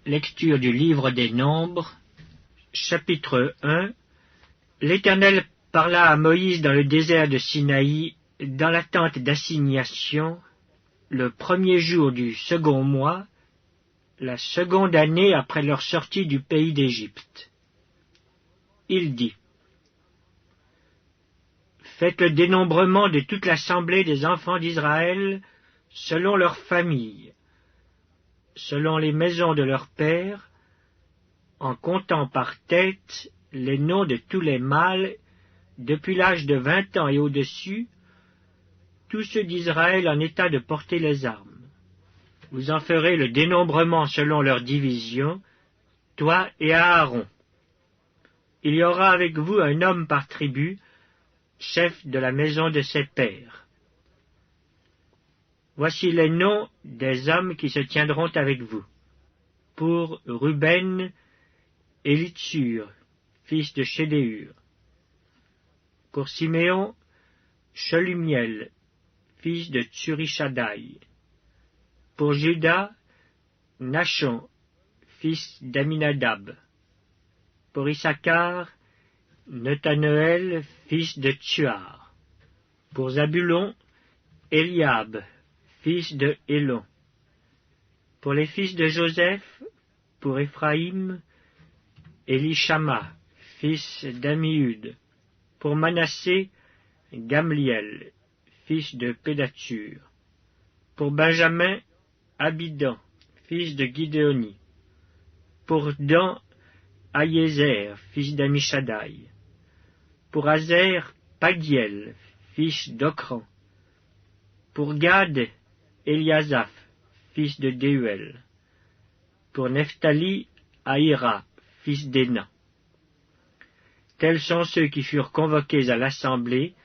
Lecture du livre des Nombres, chapitre 1. L'Éternel parla à Moïse dans le désert de Sinaï, dans la tente d'assignation, le premier jour du second mois, la seconde année après leur sortie du pays d'Égypte. Il dit: Faites le dénombrement de toute l'assemblée des enfants d'Israël selon leurs familles, selon les maisons de leurs pères, en comptant par tête les noms de tous les mâles depuis l'âge de 20 ans et au-dessus, tous ceux d'Israël en état de porter les armes. Vous en ferez le dénombrement selon leur division, toi et Aaron. Il y aura avec vous un homme par tribu, chef de la maison de ses pères. Voici les noms des hommes qui se tiendront avec vous. Pour Ruben, Élitsur, fils de Chédéur. Pour Siméon, Shelumiel, fils de Tsurishaddaï. Pour Juda, Nachon, fils d'Aminadab. Pour Issachar, Nethaneël, fils de Tsuar. Pour Zabulon, Eliab, fils de Hélon. Pour les fils de Joseph, pour Éphraïm, Élishama, fils d'Ammiud. Pour Manassé, Gamliel, fils de Pédatsur. Pour Benjamin, Abidan, fils de Gidéoni. Pour Dan, Aïézer, fils d'Amishadaï. Pour Azer, Pagiel, fils d'Ocran. Pour Gad, Eliasaph, fils de Déuel. Pour Nephtali, Aïra, fils d'Énan. Tels sont ceux qui furent convoqués à l'assemblée,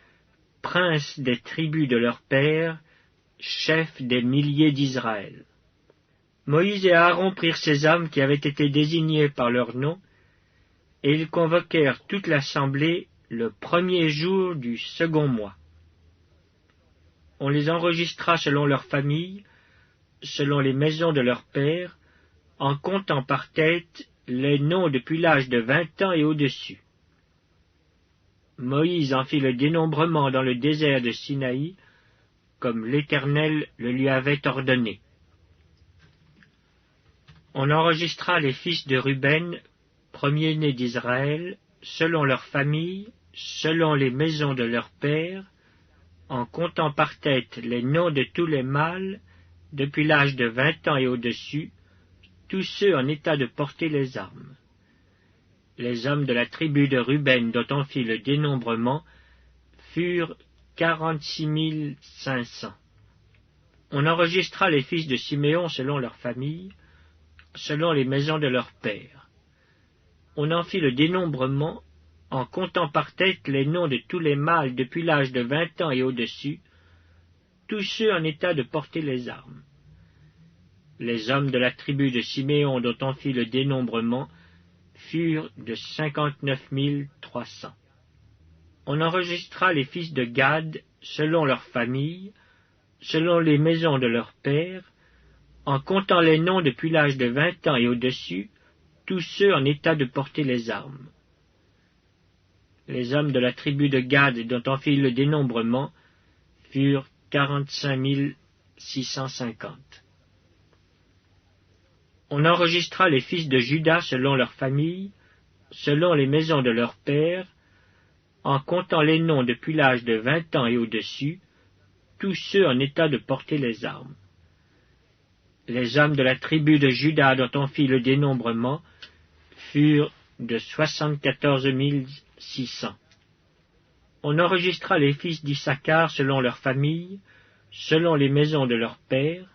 princes des tribus de leurs pères, chefs des milliers d'Israël. Moïse et Aaron prirent ces hommes qui avaient été désignés par leur nom, et ils convoquèrent toute l'assemblée le premier jour du second mois. On les enregistra selon leurs familles, selon les maisons de leurs pères, en comptant par tête les noms depuis l'âge de 20 ans et au-dessus. Moïse en fit le dénombrement dans le désert de Sinaï, comme l'Éternel le lui avait ordonné. On enregistra les fils de Ruben, premiers-nés d'Israël, selon leurs familles, selon les maisons de leurs pères, en comptant par tête les noms de tous les mâles, depuis l'âge de 20 ans et au-dessus, tous ceux en état de porter les armes. Les hommes de la tribu de Ruben dont on fit le dénombrement furent 46 500. On enregistra les fils de Siméon selon leurs familles, selon les maisons de leurs pères. On en fit le dénombrement en comptant par tête les noms de tous les mâles depuis l'âge de 20 ans et au-dessus, tous ceux en état de porter les armes. Les hommes de la tribu de Siméon dont on fit le dénombrement furent de 59 300. On enregistra les fils de Gad selon leurs familles, selon les maisons de leurs pères, en comptant les noms depuis l'âge de 20 ans et au-dessus, tous ceux en état de porter les armes. Les hommes de la tribu de Gad dont on fit le dénombrement furent 45 650. On enregistra les fils de Juda selon leurs familles, selon les maisons de leurs pères, en comptant les noms depuis l'âge de 20 ans et au-dessus, tous ceux en état de porter les armes. Les hommes de la tribu de Juda dont on fit le dénombrement furent de 74 600. On enregistra les fils d'Issachar selon leurs familles, selon les maisons de leurs pères,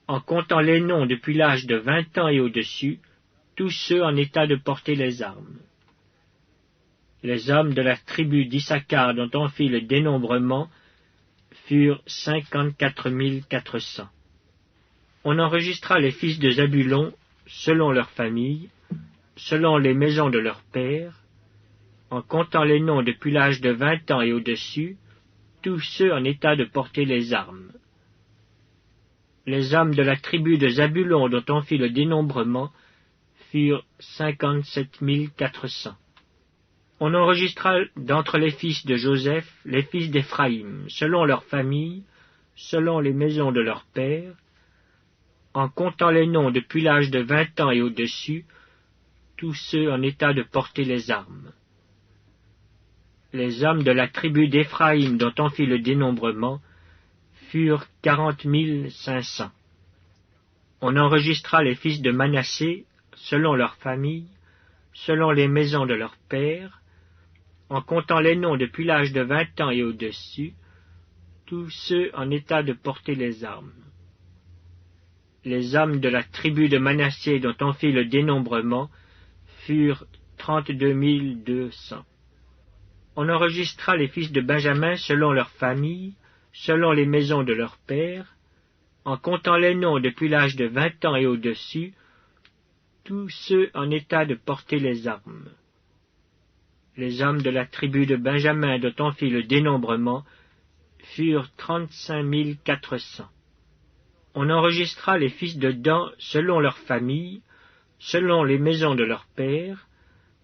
en comptant les noms depuis l'âge de 20 ans et au-dessus, tous ceux en état de porter les armes. Les hommes de la tribu d'Issachar dont on fit le dénombrement furent 54 400. On enregistra les fils de Zabulon selon leurs familles, selon les maisons de leurs pères, en comptant les noms depuis l'âge de 20 ans et au-dessus, tous ceux en état de porter les armes. Les hommes de la tribu de Zabulon dont on fit le dénombrement furent 57 400. On enregistra d'entre les fils de Joseph les fils d'Éphraïm, selon leurs familles, selon les maisons de leurs pères, en comptant les noms depuis l'âge de 20 ans et au-dessus, tous ceux en état de porter les armes. Les hommes de la tribu d'Éphraïm dont on fit le dénombrement furent 40 500. On enregistra les fils de Manassé, selon leurs familles, selon les maisons de leurs pères, en comptant les noms depuis l'âge de 20 ans et au-dessus, tous ceux en état de porter les armes. Les hommes de la tribu de Manassé dont on fit le dénombrement furent 32 200. On enregistra les fils de Benjamin selon leurs familles, selon les maisons de leurs pères, en comptant les noms depuis l'âge de 20 ans et au-dessus, tous ceux en état de porter les armes. Les hommes de la tribu de Benjamin dont on fit le dénombrement furent 35 400. On enregistra les fils de Dan selon leurs familles, selon les maisons de leurs pères,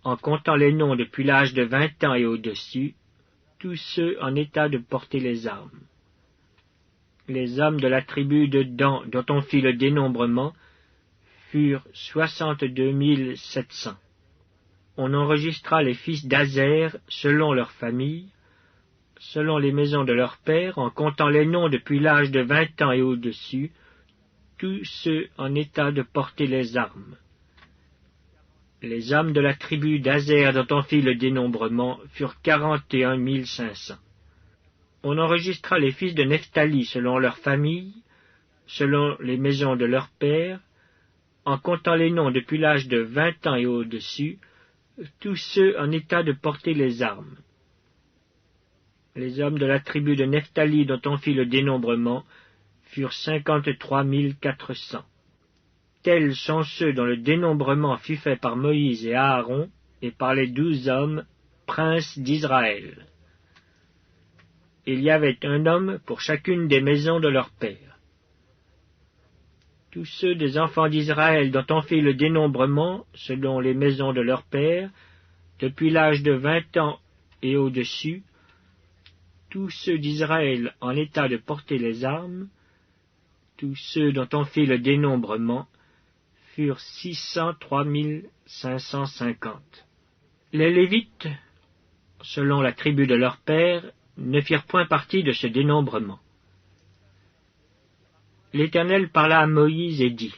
en comptant les noms depuis l'âge de 20 ans et au-dessus, tous ceux en état de porter les armes. Les hommes de la tribu de Dan dont on fit le dénombrement furent 62 700. On enregistra les fils d'Azer selon leurs familles, selon les maisons de leurs pères, en comptant les noms depuis l'âge de 20 ans et au-dessus, tous ceux en état de porter les armes. Les hommes de la tribu d'Azer dont on fit le dénombrement furent 41 500. On enregistra les fils de Nephtali selon leurs familles, selon les maisons de leurs pères, en comptant les noms depuis l'âge de 20 ans et au-dessus, tous ceux en état de porter les armes. Les hommes de la tribu de Nephtali dont on fit le dénombrement furent 53 400. Tels sont ceux dont le dénombrement fut fait par Moïse et Aaron et par les 12 hommes, princes d'Israël. Il y avait un homme pour chacune des maisons de leur père. Tous ceux des enfants d'Israël dont on fit le dénombrement, selon les maisons de leur père, depuis l'âge de 20 ans et au-dessus, tous ceux d'Israël en état de porter les armes, tous ceux dont on fit le dénombrement, furent 603 550. Les Lévites, selon la tribu de leur père, ne firent point partie de ce dénombrement. L'Éternel parla à Moïse et dit,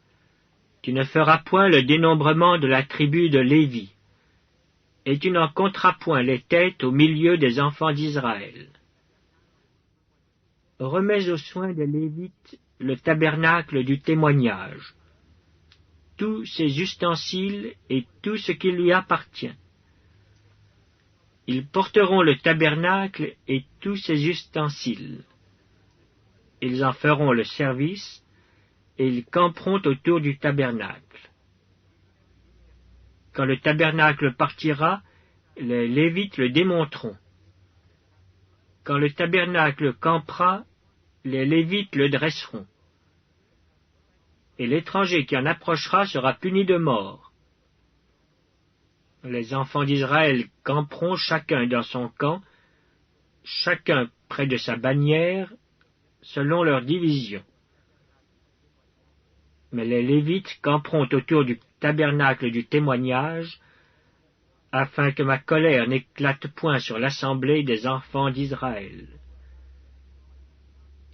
« Tu ne feras point le dénombrement de la tribu de Lévi, et tu n'en compteras point les têtes au milieu des enfants d'Israël. Remets aux soins des Lévites le tabernacle du témoignage, tous ses ustensiles et tout ce qui lui appartient. Ils porteront le tabernacle et tous ses ustensiles. Ils en feront le service, et ils camperont autour du tabernacle. Quand le tabernacle partira, les Lévites le démonteront. Quand le tabernacle campera, les Lévites le dresseront. Et l'étranger qui en approchera sera puni de mort. Les enfants d'Israël camperont chacun dans son camp, chacun près de sa bannière, selon leur division. Mais les Lévites camperont autour du tabernacle du témoignage, afin que ma colère n'éclate point sur l'assemblée des enfants d'Israël.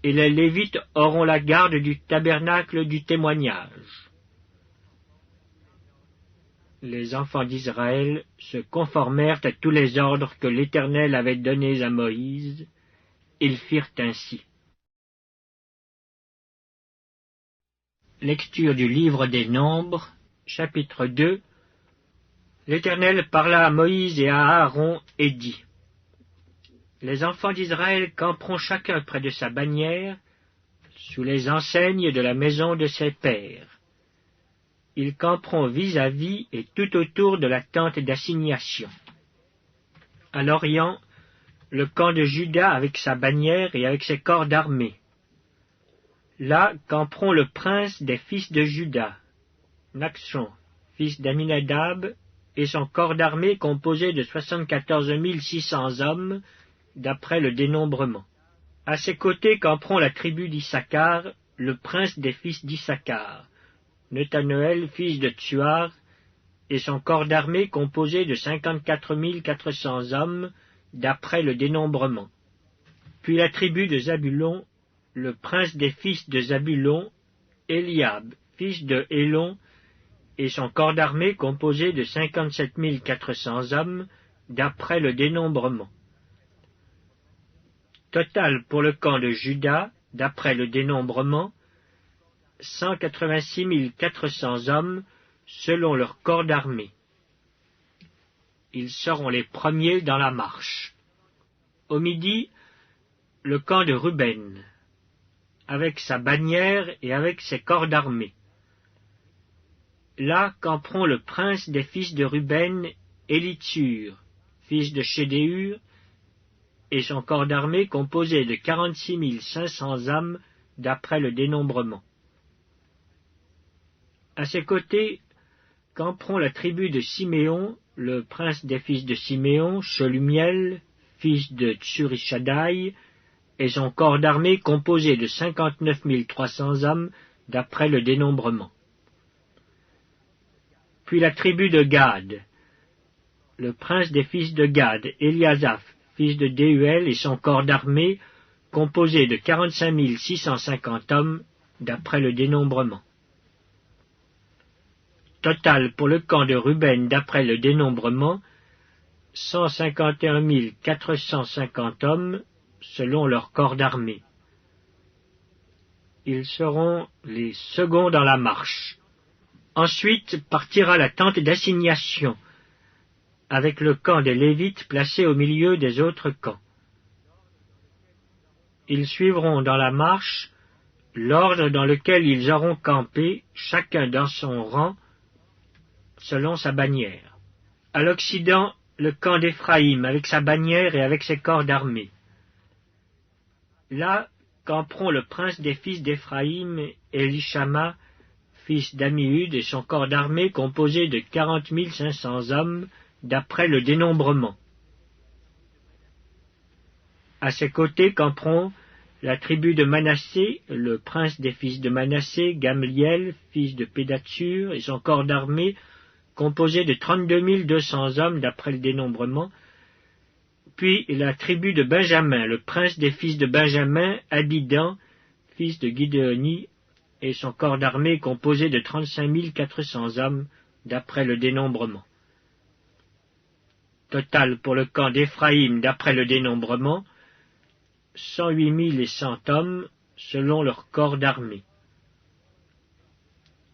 Et les Lévites auront la garde du tabernacle du témoignage. Les enfants d'Israël se conformèrent à tous les ordres que l'Éternel avait donnés à Moïse. Ils firent ainsi. Lecture du livre des Nombres, chapitre 2. L'Éternel parla à Moïse et à Aaron et dit, « Les enfants d'Israël camperont chacun près de sa bannière, sous les enseignes de la maison de ses pères. Ils camperont vis-à-vis et tout autour de la tente d'assignation. À l'orient, le camp de Juda avec sa bannière et avec ses corps d'armée. Là camperont le prince des fils de Juda, Naxon, fils d'Aminadab, et son corps d'armée composé de 74 600 hommes, d'après le dénombrement. À ses côtés camperont la tribu d'Issachar, le prince des fils d'Issachar, Netanoël, fils de Tsuar, et son corps d'armée composé de 54 400 hommes, d'après le dénombrement. Puis la tribu de Zabulon, le prince des fils de Zabulon, Eliab, fils de Hélon, et son corps d'armée composé de 57 400 hommes, d'après le dénombrement. Total pour le camp de Juda, d'après le dénombrement, 186 400 hommes, selon leur corps d'armée. Ils seront les premiers dans la marche. Au midi, le camp de Ruben, avec sa bannière et avec ses corps d'armée. Là camperont le prince des fils de Ruben, Élitsur, fils de Chédéur, et son corps d'armée composé de 46 500 âmes, d'après le dénombrement. À ses côtés camperont la tribu de Siméon, le prince des fils de Siméon, Shelumiel, fils de Tsurishadai, et son corps d'armée composé de 59 300 hommes, d'après le dénombrement. Puis la tribu de Gad, le prince des fils de Gad, Eliasaph, fils de Déuel, et son corps d'armée composé de 45 650 hommes, d'après le dénombrement. Total pour le camp de Ruben, d'après le dénombrement, 151 450 hommes, selon leur corps d'armée. Ils seront les seconds dans la marche. Ensuite partira la tente d'assignation, avec le camp des Lévites placé au milieu des autres camps. Ils suivront dans la marche l'ordre dans lequel ils auront campé, chacun dans son rang, selon sa bannière. À l'Occident, le camp d'Éphraïm, avec sa bannière et avec ses corps d'armée. Là camperont le prince des fils d'Éphraïm, Élishama, fils d'Amihud, et son corps d'armée composé de 40 500 hommes, d'après le dénombrement. À ses côtés camperont la tribu de Manassé, le prince des fils de Manassé, Gamliel, fils de Pédatsur, et son corps d'armée composé de 32 200 hommes, d'après le dénombrement. Puis la tribu de Benjamin, le prince des fils de Benjamin, Abidan, fils de Gidéoni, et son corps d'armée composé de 35 400 hommes, d'après le dénombrement. Total pour le camp d'Éphraïm, d'après le dénombrement, 108 100 hommes, selon leur corps d'armée.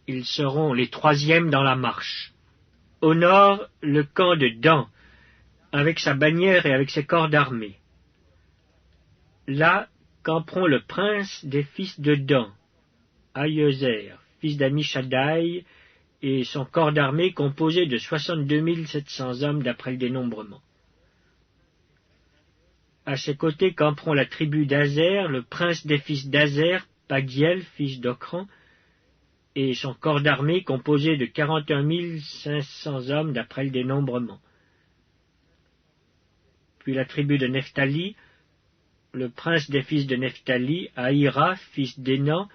Ils seront les troisièmes dans la marche. Au nord, le camp de Dan, avec sa bannière et avec ses corps d'armée. Là camperont le prince des fils de Dan, Aïezer, fils d'Amishadai, et son corps d'armée composé de 62 700 hommes, d'après le dénombrement. À ses côtés camperont la tribu d'Azer, le prince des fils d'Azer, Pagiel, fils d'Ocran, et son corps d'armée composé de 41 500 hommes, d'après le dénombrement. Puis la tribu de Nephtali, le prince des fils de Nephtali, Aïra, fils d'Énan,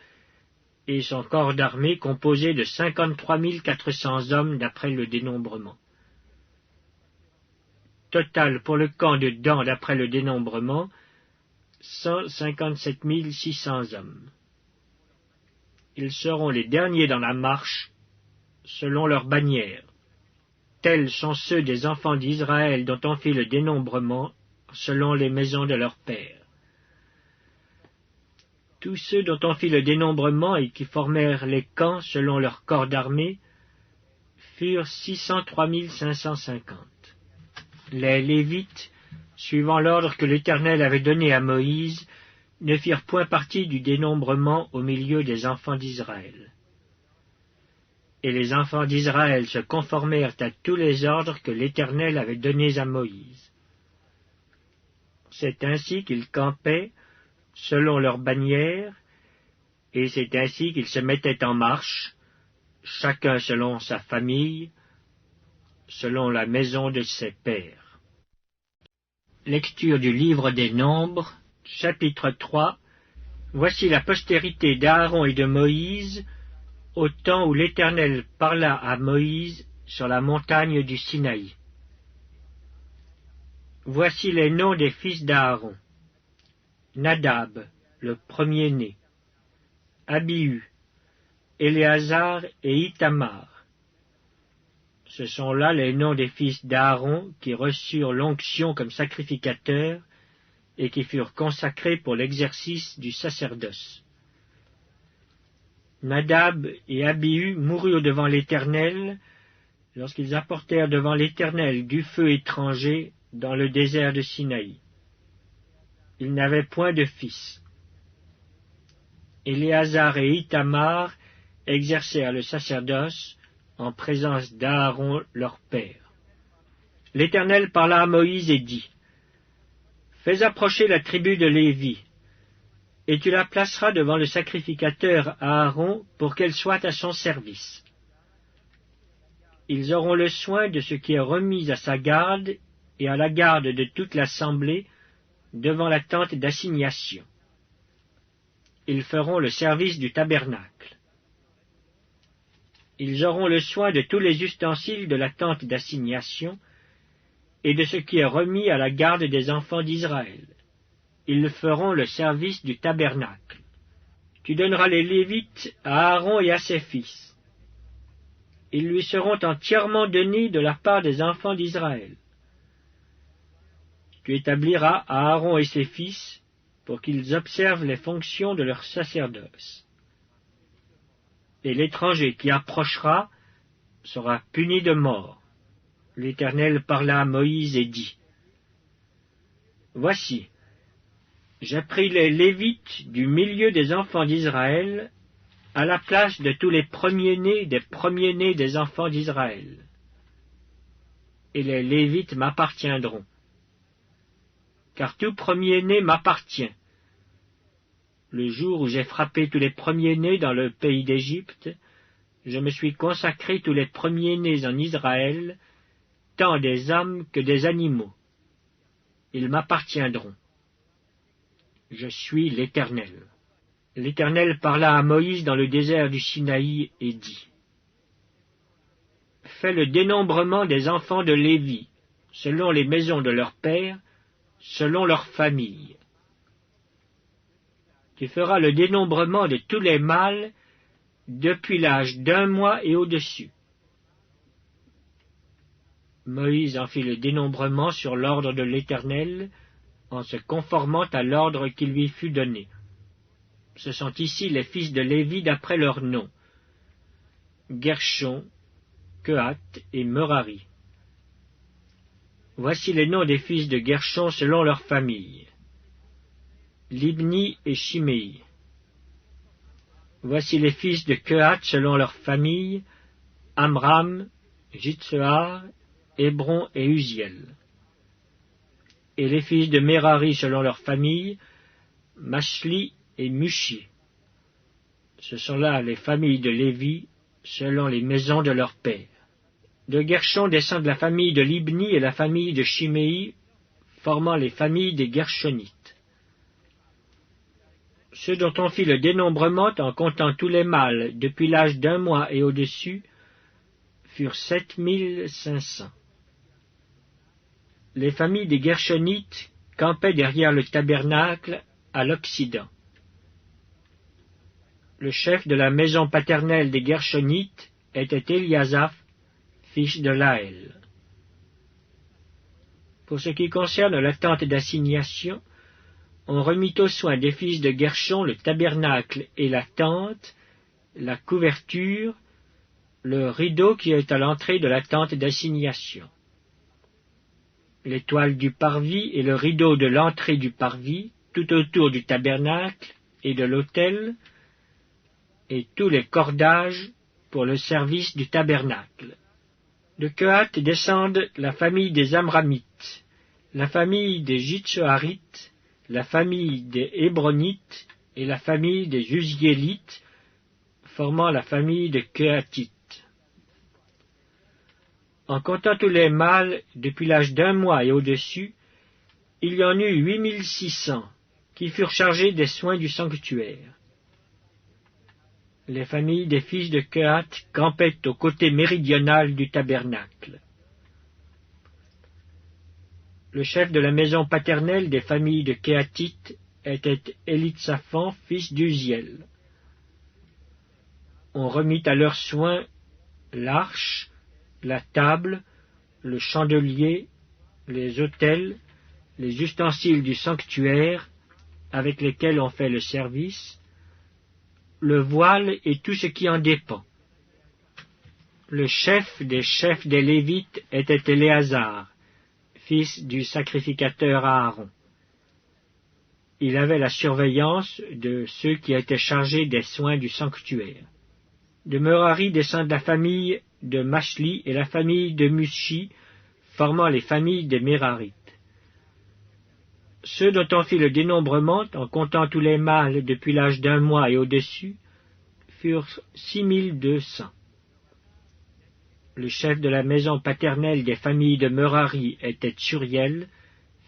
et son corps d'armée composé de 53 400 hommes, d'après le dénombrement. Total pour le camp de Dan, d'après le dénombrement, 157 600 hommes. Ils seront les derniers dans la marche, selon leur bannière. Tels sont ceux des enfants d'Israël dont on fit le dénombrement, selon les maisons de leurs pères. Tous ceux dont on fit le dénombrement et qui formèrent les camps selon leur corps d'armée furent 603 550. Les Lévites, suivant l'ordre que l'Éternel avait donné à Moïse, ne firent point partie du dénombrement au milieu des enfants d'Israël. Et les enfants d'Israël se conformèrent à tous les ordres que l'Éternel avait donnés à Moïse. C'est ainsi qu'ils campaient, selon leur bannière, Et c'est ainsi qu'ils se mettaient en marche, chacun selon sa famille, selon la maison de ses pères. Lecture du livre des Nombres, chapitre 3. Voici la postérité d'Aaron et de Moïse, au temps où l'Éternel parla à Moïse sur la montagne du Sinaï. Voici les noms des fils d'Aaron. Nadab, le premier-né. Abihu, Éléazar et Ithamar. Ce sont là les noms des fils d'Aaron qui reçurent l'onction comme sacrificateurs et qui furent consacrés pour l'exercice du sacerdoce. Nadab et Abihu moururent devant l'Éternel lorsqu'ils apportèrent devant l'Éternel du feu étranger dans le désert de Sinaï. Ils n'avaient point de fils. Éléazar et Ithamar exercèrent le sacerdoce en présence d'Aaron leur père. L'Éternel parla à Moïse et dit, « Fais approcher la tribu de Lévi, et tu la placeras devant le sacrificateur Aaron pour qu'elle soit à son service. Ils auront le soin de ce qui est remis à sa garde et à la garde de toute l'assemblée devant la tente d'assignation. Ils feront le service du tabernacle. Ils auront le soin de tous les ustensiles de la tente d'assignation et de ce qui est remis à la garde des enfants d'Israël. Ils feront le service du tabernacle. Tu donneras les Lévites à Aaron et à ses fils. Ils lui seront entièrement donnés de la part des enfants d'Israël. Tu établiras Aaron et ses fils pour qu'ils observent les fonctions de leur sacerdoce. Et l'étranger qui approchera sera puni de mort. L'Éternel parla à Moïse et dit, « Voici, j'ai pris les Lévites du milieu des enfants d'Israël à la place de tous les premiers-nés des enfants d'Israël. Et les Lévites m'appartiendront. Car tout premier-né m'appartient. Le jour où j'ai frappé tous les premiers-nés dans le pays d'Égypte, je me suis consacré tous les premiers-nés en Israël, tant des hommes que des animaux. Ils m'appartiendront. Je suis l'Éternel. » L'Éternel parla à Moïse dans le désert du Sinaï et dit, « Fais le dénombrement des enfants de Lévi, selon les maisons de leurs pères, selon leurs familles. Tu feras le dénombrement de tous les mâles depuis l'âge d'1 mois et au-dessus. » Moïse en fit le dénombrement sur l'ordre de l'Éternel, en se conformant à l'ordre qui lui fut donné. Ce sont ici les fils de Lévi d'après leurs noms. Gershon, Kehat et Merari. Voici les noms des fils de Gershon selon leurs familles. Libni et Shimei. Voici les fils de Kehat selon leurs familles, Amram, Jitsehar, Hébron et Uziel. Et les fils de Merari selon leurs familles, Mashli et Mushi. Ce sont là les familles de Lévi, selon les maisons de leurs pères. De Gershon descendent la famille de Libni et la famille de Shimei, formant les familles des Gershonites. Ceux dont on fit le dénombrement en comptant tous les mâles depuis l'âge d'1 mois et au-dessus furent 7500. Les familles des Gershonites campaient derrière le tabernacle à l'Occident. Le chef de la maison paternelle des Gershonites était Éliasaph, fils de Laël. Pour ce qui concerne la tente d'assignation, on remit aux soins des fils de Gershon le tabernacle et la tente, la couverture, le rideau qui est à l'entrée de la tente d'assignation. Les toiles du parvis et le rideau de l'entrée du parvis, tout autour du tabernacle et de l'autel, et tous les cordages pour le service du tabernacle. De Kehat descendent la famille des Amramites, la famille des Jitseharites, la famille des Hébronites et la famille des Uziélites, formant la famille de Kehathites. En comptant tous les mâles depuis l'âge d'1 mois et au-dessus, il y en eut 8600 qui furent chargés des soins du sanctuaire. Les familles des fils de Kehath campaient au côté méridional du tabernacle. Le chef de la maison paternelle des familles de Kehathites était Élitsaphan, fils d'Uziel. On remit à leurs soins l'arche, la table, le chandelier, les autels, les ustensiles du sanctuaire avec lesquels on fait le service, le voile et tout ce qui en dépend. Le chef des Lévites était Éléazar, fils du sacrificateur Aaron. Il avait la surveillance de ceux qui étaient chargés des soins du sanctuaire. De Merari descendent la famille de Mashli et la famille de Mushi, formant les familles des Mérarites. Ceux dont on fit le dénombrement, en comptant tous les mâles depuis l'âge d'1 mois et au-dessus, furent 6200. Le chef de la maison paternelle des familles de Merari était Tsuriel,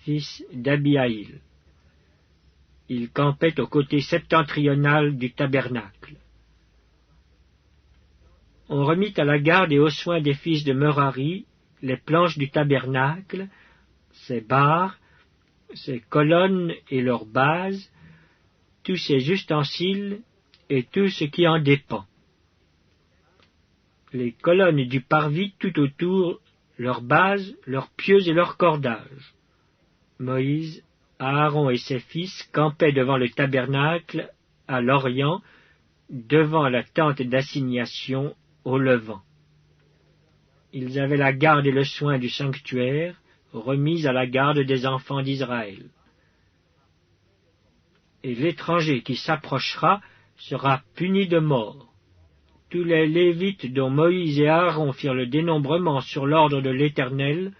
fils d'Abihaïl. Il campait au côté septentrional du tabernacle. On remit à la garde et aux soins des fils de Merari les planches du tabernacle, ses barres, ses colonnes et leurs bases, tous ses ustensiles et tout ce qui en dépend. Les colonnes du parvis tout autour, leurs bases, leurs pieux et leurs cordages. Moïse, Aaron et ses fils campaient devant le tabernacle à l'orient, devant la tente d'assignation au levant. Ils avaient la garde et le soin du sanctuaire, remis à la garde des enfants d'Israël. Et l'étranger qui s'approchera sera puni de mort. Tous les Lévites dont Moïse et Aaron firent le dénombrement sur l'ordre de l'Éternel,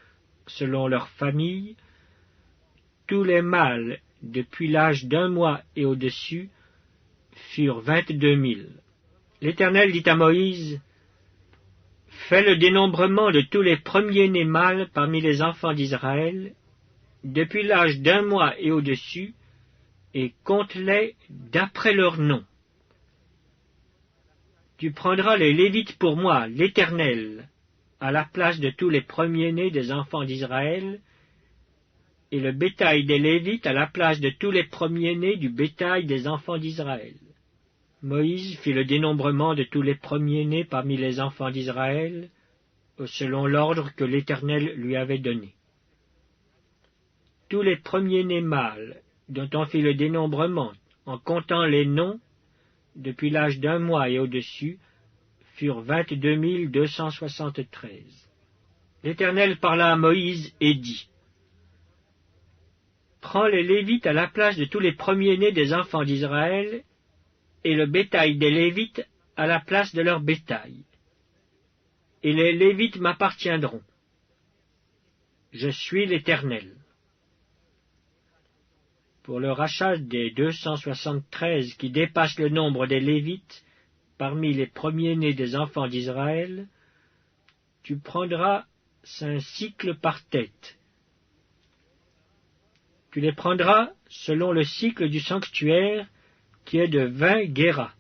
selon leur famille, tous les mâles depuis l'âge d'1 mois et au-dessus furent 22 000. L'Éternel dit à Moïse, « Fais le dénombrement de tous les premiers-nés mâles parmi les enfants d'Israël, depuis l'âge d'1 mois et au-dessus, et compte-les d'après leur nom. Tu prendras les Lévites pour moi, l'Éternel, à la place de tous les premiers-nés des enfants d'Israël, et le bétail des Lévites à la place de tous les premiers-nés du bétail des enfants d'Israël. » Moïse fit le dénombrement de tous les premiers-nés parmi les enfants d'Israël, selon l'ordre que l'Éternel lui avait donné. Tous les premiers-nés mâles, dont on fit le dénombrement, en comptant les noms, depuis l'âge d'1 mois et au-dessus, furent 22 273. L'Éternel parla à Moïse et dit, « Prends les Lévites à la place de tous les premiers-nés des enfants d'Israël, et le bétail des Lévites à la place de leur bétail. Et les Lévites m'appartiendront. Je suis l'Éternel. » Pour le rachat des 273 qui dépassent le nombre des Lévites, parmi les premiers-nés des enfants d'Israël, tu prendras 5 cycles par tête. Tu les prendras selon le cycle du sanctuaire, qui est de 20 guéras.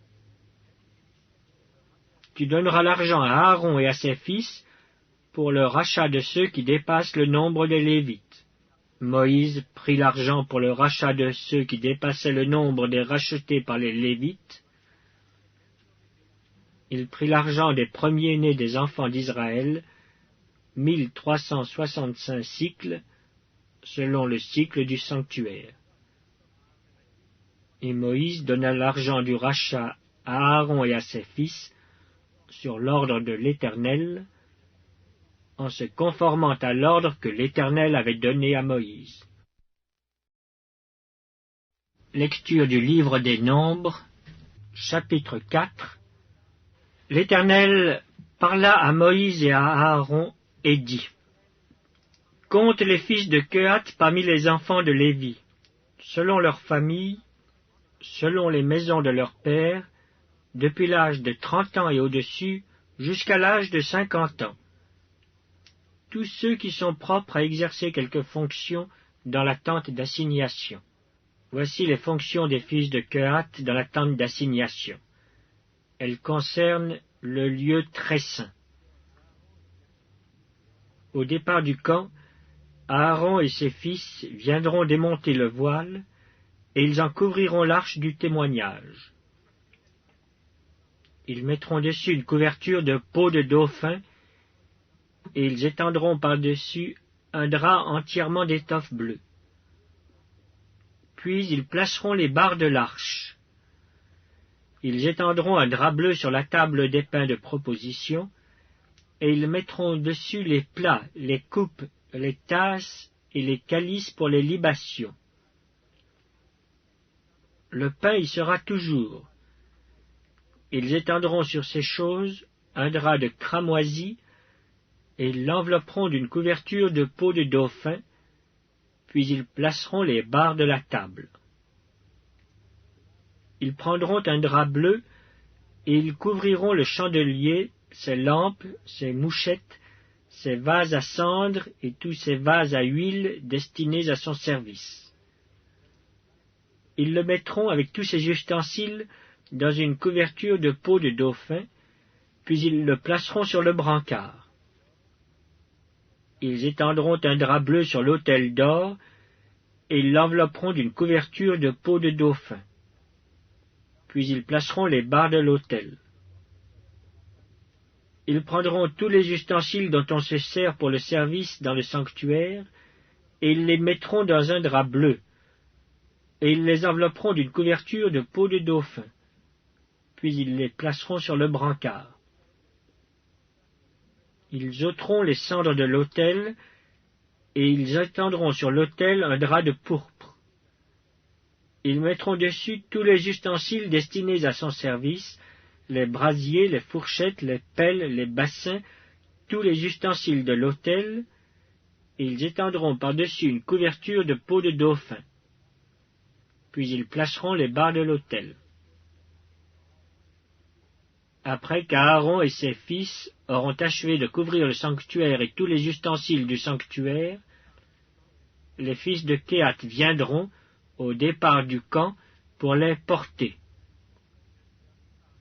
Tu donneras l'argent à Aaron et à ses fils pour le rachat de ceux qui dépassent le nombre des Lévites. Moïse prit l'argent pour le rachat de ceux qui dépassaient le nombre des rachetés par les Lévites. Il prit l'argent des premiers-nés des enfants d'Israël, 1365 cycles, selon le cycle du sanctuaire. Et Moïse donna l'argent du rachat à Aaron et à ses fils, sur l'ordre de l'Éternel, en se conformant à l'ordre que l'Éternel avait donné à Moïse. Lecture du livre des Nombres, chapitre 4. L'Éternel parla à Moïse et à Aaron et dit, « Compte les fils de Kehath parmi les enfants de Lévi, selon leur famille, selon les maisons de leurs pères, depuis l'âge de 30 ans et au-dessus, jusqu'à l'âge de 50 ans. Tous ceux qui sont propres à exercer quelque fonction dans la tente d'assignation. Voici les fonctions des fils de Kehath dans la tente d'assignation. Elles concernent le lieu très saint. Au départ du camp, Aaron et ses fils viendront démonter le voile, et ils en couvriront l'arche du témoignage. Ils mettront dessus une couverture de peau de dauphin, et ils étendront par-dessus un drap entièrement d'étoffe bleue. Puis ils placeront les barres de l'arche. Ils étendront un drap bleu sur la table des pains de proposition, et ils mettront dessus les plats, les coupes, les tasses et les calices pour les libations. Le pain y sera toujours. Ils étendront sur ces choses un drap de cramoisi, et ils l'envelopperont d'une couverture de peau de dauphin, puis ils placeront les barres de la table. Ils prendront un drap bleu, et ils couvriront le chandelier, ses lampes, ses mouchettes, ses vases à cendre et tous ses vases à huile destinés à son service. Ils le mettront avec tous ses ustensiles dans une couverture de peau de dauphin, puis ils le placeront sur le brancard. Ils étendront un drap bleu sur l'autel d'or, et ils l'envelopperont d'une couverture de peau de dauphin. Puis ils placeront les barres de l'autel. Ils prendront tous les ustensiles dont on se sert pour le service dans le sanctuaire, et ils les mettront dans un drap bleu, et ils les envelopperont d'une couverture de peau de dauphin. Puis ils les placeront sur le brancard. Ils ôteront les cendres de l'autel, et ils étendront sur l'autel un drap de pourpre. Ils mettront dessus tous les ustensiles destinés à son service, les brasiers, les fourchettes, les pelles, les bassins, tous les ustensiles de l'autel, et ils étendront par-dessus une couverture de peau de dauphin. Puis ils placeront les barres de l'autel. Après qu'Aaron et ses fils auront achevé de couvrir le sanctuaire et tous les ustensiles du sanctuaire, les fils de Kehath viendront, au départ du camp, pour les porter.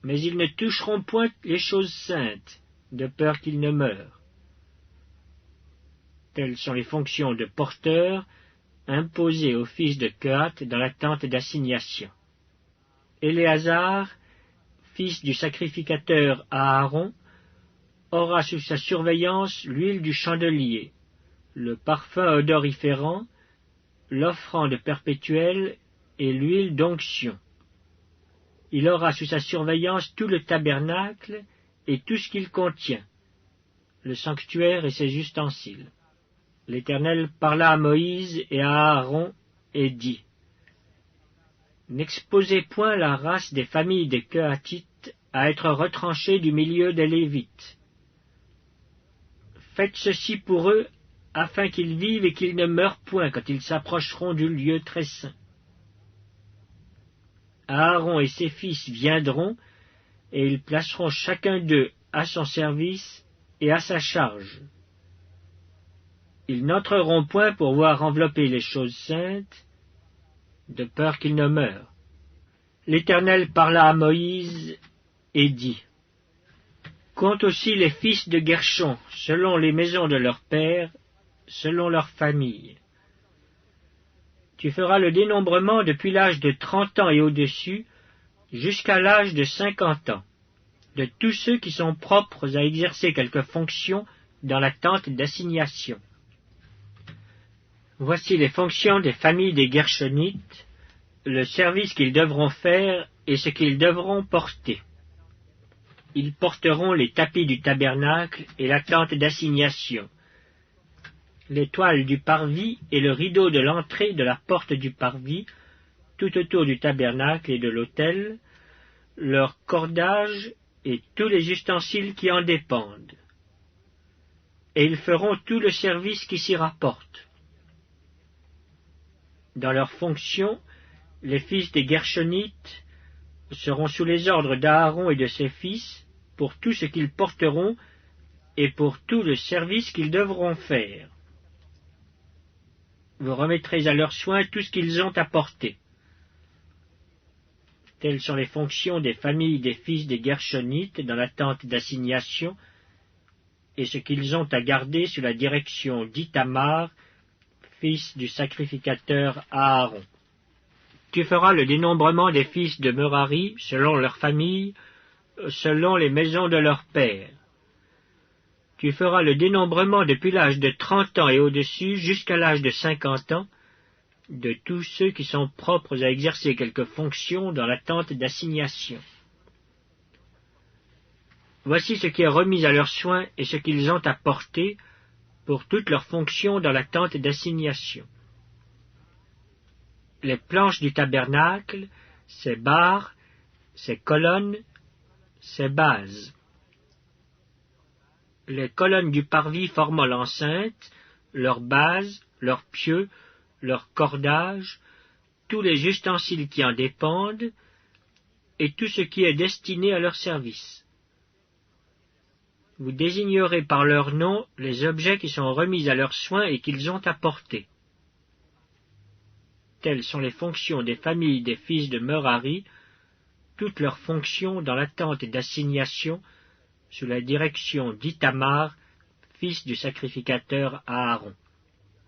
Mais ils ne toucheront point les choses saintes, de peur qu'ils ne meurent. Telles sont les fonctions de porteurs imposées aux fils de Kehath dans la tente d'assignation. Éléazar, fils du sacrificateur Aaron, aura sous sa surveillance l'huile du chandelier, le parfum odoriférant, l'offrande perpétuelle et l'huile d'onction. Il aura sous sa surveillance tout le tabernacle et tout ce qu'il contient, le sanctuaire et ses ustensiles. L'Éternel parla à Moïse et à Aaron et dit : N'exposez point la race des familles des Kehathites à être retranchée du milieu des Lévites. Faites ceci pour eux, afin qu'ils vivent et qu'ils ne meurent point quand ils s'approcheront du lieu très saint. Aaron et ses fils viendront, et ils placeront chacun d'eux à son service et à sa charge. Ils n'entreront point pour voir envelopper les choses saintes, de peur qu'ils ne meurent. L'Éternel parla à Moïse et dit : Compte aussi les fils de Guershon, selon les maisons de leurs pères, selon leurs familles. Tu feras le dénombrement depuis l'âge de 30 ans et au-dessus, jusqu'à l'âge de 50 ans, de tous ceux qui sont propres à exercer quelque fonction dans la tente d'assignation. Voici les fonctions des familles des Gershonites, le service qu'ils devront faire et ce qu'ils devront porter. Ils porteront les tapis du tabernacle et la tente d'assignation, les toiles du parvis et le rideau de l'entrée de la porte du parvis, tout autour du tabernacle et de l'autel, leurs cordages et tous les ustensiles qui en dépendent. Et ils feront tout le service qui s'y rapporte. Dans leurs fonctions, Les fils des Gershonites seront sous les ordres d'Aaron et de ses fils pour tout ce qu'ils porteront et pour tout le service qu'ils devront faire. Vous remettrez à leurs soins tout ce qu'ils ont à porter. Telles sont les fonctions des familles des fils des Gershonites dans la tente d'assignation et ce qu'ils ont à garder sous la direction d'Ithamar, fils du sacrificateur Aaron. Tu feras le dénombrement des fils de Merari selon leurs familles, selon les maisons de leurs pères. Tu feras le dénombrement depuis l'âge de 30 ans et au-dessus jusqu'à l'âge de 50 ans, de tous ceux qui sont propres à exercer quelque fonction dans la tente d'assignation. Voici ce qui est remis à leurs soins et ce qu'ils ont à porter pour toutes leurs fonctions dans la tente d'assignation. Les planches du tabernacle, ses barres, ses colonnes, ses bases. Les colonnes du parvis formant l'enceinte, leurs bases, leurs pieux, leurs cordages, tous les ustensiles qui en dépendent, et tout ce qui est destiné à leur service. Vous désignerez par leur nom les objets qui sont remis à leurs soins et qu'ils ont à porter. Telles sont les fonctions des familles des fils de Merari, toutes leurs fonctions dans la tente d'assignation, sous la direction d'Ithamar, fils du sacrificateur Aaron.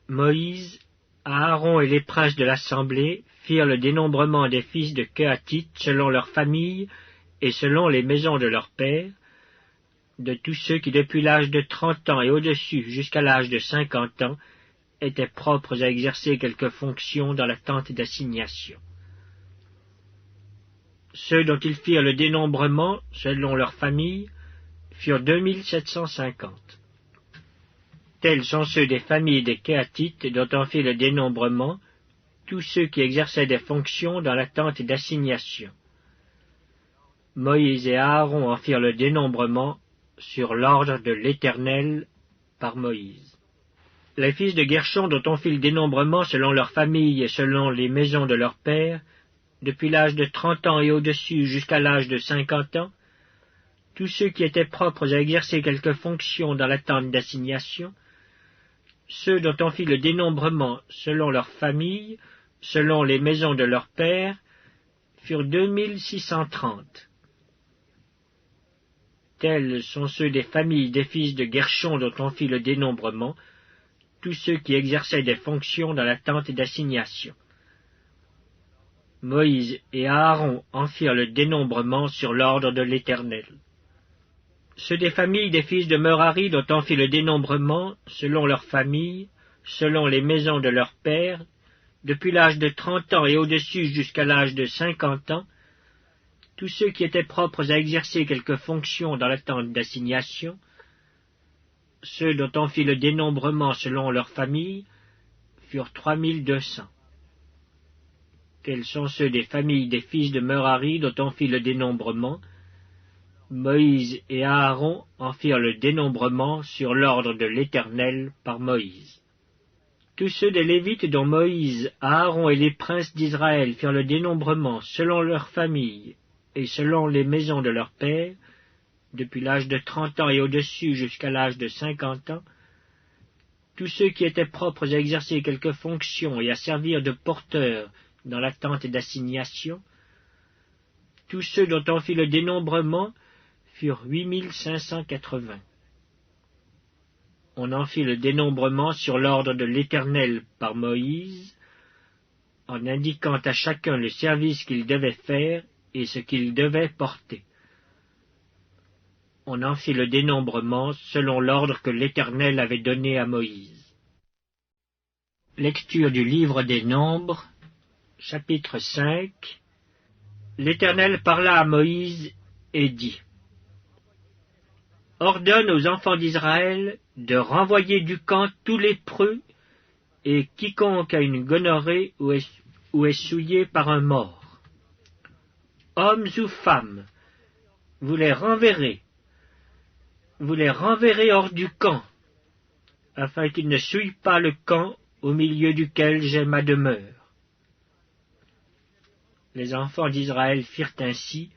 Moïse, Aaron et les princes de l'assemblée firent le dénombrement des fils de Kehatite selon leurs familles et selon les maisons de leurs pères, de tous ceux qui depuis l'âge de 30 ans et au-dessus jusqu'à l'âge de 50 ans étaient propres à exercer quelque fonction dans la tente d'assignation. Ceux dont ils firent le dénombrement, selon leurs familles, furent 2750. Tels sont ceux des familles des Kéhatites dont on fit le dénombrement, tous ceux qui exerçaient des fonctions dans la tente d'assignation. Moïse et Aaron en firent le dénombrement sur l'ordre de l'Éternel par Moïse. Les fils de Gershon dont on fit le dénombrement selon leurs familles et selon les maisons de leurs pères, depuis l'âge de 30 ans et au-dessus jusqu'à l'âge de 50 ans, tous ceux qui étaient propres à exercer quelque fonction dans la tente d'assignation, ceux dont on fit le dénombrement selon leurs familles, selon les maisons de leurs pères, furent 2630. Tels sont ceux des familles des fils de Gershon dont on fit le dénombrement, tous ceux qui exerçaient des fonctions dans la tente d'assignation. Moïse et Aaron en firent le dénombrement sur l'ordre de l'Éternel. Ceux des familles des fils de Merari dont on fit le dénombrement, selon leurs familles, selon les maisons de leurs pères, depuis l'âge de 30 ans et au-dessus jusqu'à l'âge de 50 ans, tous ceux qui étaient propres à exercer quelque fonction dans la tente d'assignation, ceux dont on fit le dénombrement selon leurs familles, furent 3200. Tels sont ceux des familles des fils de Merari dont on fit le dénombrement. Moïse et Aaron en firent le dénombrement sur l'ordre de l'Éternel par Moïse. Tous ceux des Lévites dont Moïse, Aaron et les princes d'Israël firent le dénombrement selon leurs familles et selon les maisons de leurs pères, depuis l'âge de 30 ans et au-dessus jusqu'à l'âge de 50 ans, tous ceux qui étaient propres à exercer quelque fonction et à servir de porteurs dans la tente d'assignation, tous ceux dont on fit le dénombrement furent 8580. On en fit le dénombrement sur l'ordre de l'Éternel par Moïse, en indiquant à chacun le service qu'il devait faire et ce qu'il devait porter. On en fit le dénombrement selon l'ordre que l'Éternel avait donné à Moïse. Lecture du livre des Nombres, chapitre 5. L'Éternel parla à Moïse et dit: Ordonne aux enfants d'Israël de renvoyer du camp tous lépreux et quiconque a une gonorrhée ou est souillé par un mort. Hommes ou femmes, vous les renverrez hors du camp, afin qu'ils ne souillent pas le camp au milieu duquel j'ai ma demeure. Les enfants d'Israël firent ainsi,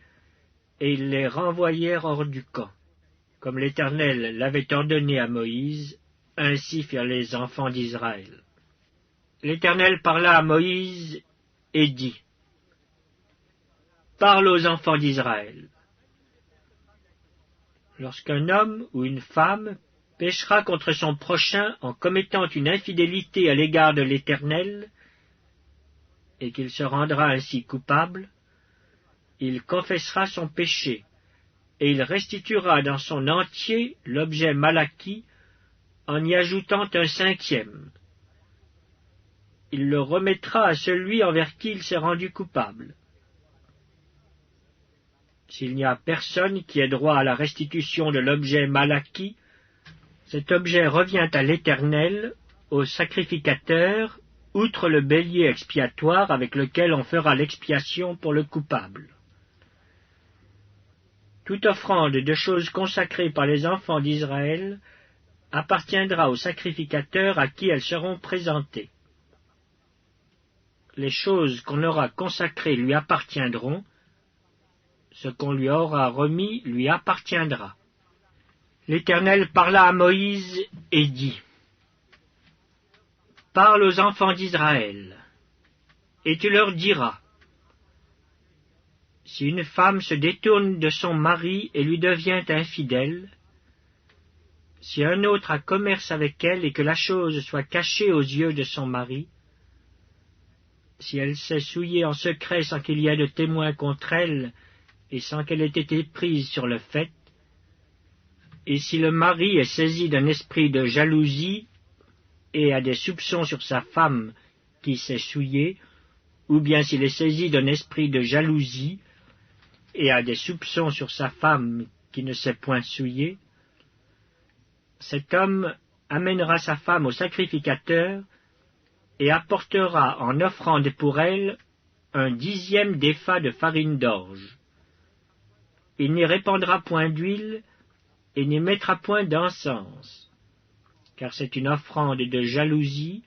et ils les renvoyèrent hors du camp. Comme l'Éternel l'avait ordonné à Moïse, ainsi firent les enfants d'Israël. L'Éternel parla à Moïse et dit, « Parle aux enfants d'Israël. Lorsqu'un homme ou une femme péchera contre son prochain en commettant une infidélité à l'égard de l'Éternel, et qu'il se rendra ainsi coupable, il confessera son péché, et il restituera dans son entier l'objet mal acquis, en y ajoutant un cinquième. Il le remettra à celui envers qui il s'est rendu coupable. S'il n'y a personne qui ait droit à la restitution de l'objet mal acquis, cet objet revient à l'Éternel, au sacrificateur, outre le bélier expiatoire avec lequel on fera l'expiation pour le coupable. Toute offrande de choses consacrées par les enfants d'Israël appartiendra au sacrificateur à qui elles seront présentées. Les choses qu'on aura consacrées lui appartiendront, ce qu'on lui aura remis lui appartiendra. L'Éternel parla à Moïse et dit, « Parle aux enfants d'Israël, et tu leur diras, si une femme se détourne de son mari et lui devient infidèle, si un autre a commerce avec elle et que la chose soit cachée aux yeux de son mari, si elle s'est souillée en secret sans qu'il y ait de témoin contre elle et sans qu'elle ait été prise sur le fait, et si le mari est saisi d'un esprit de jalousie et a des soupçons sur sa femme qui s'est souillée, ou bien s'il est saisi d'un esprit de jalousie et a des soupçons sur sa femme qui ne s'est point souillée, cet homme amènera sa femme au sacrificateur et apportera en offrande pour elle un 10e d'épha de farine d'orge. Il n'y répandra point d'huile et n'y mettra point d'encens, car c'est une offrande de jalousie,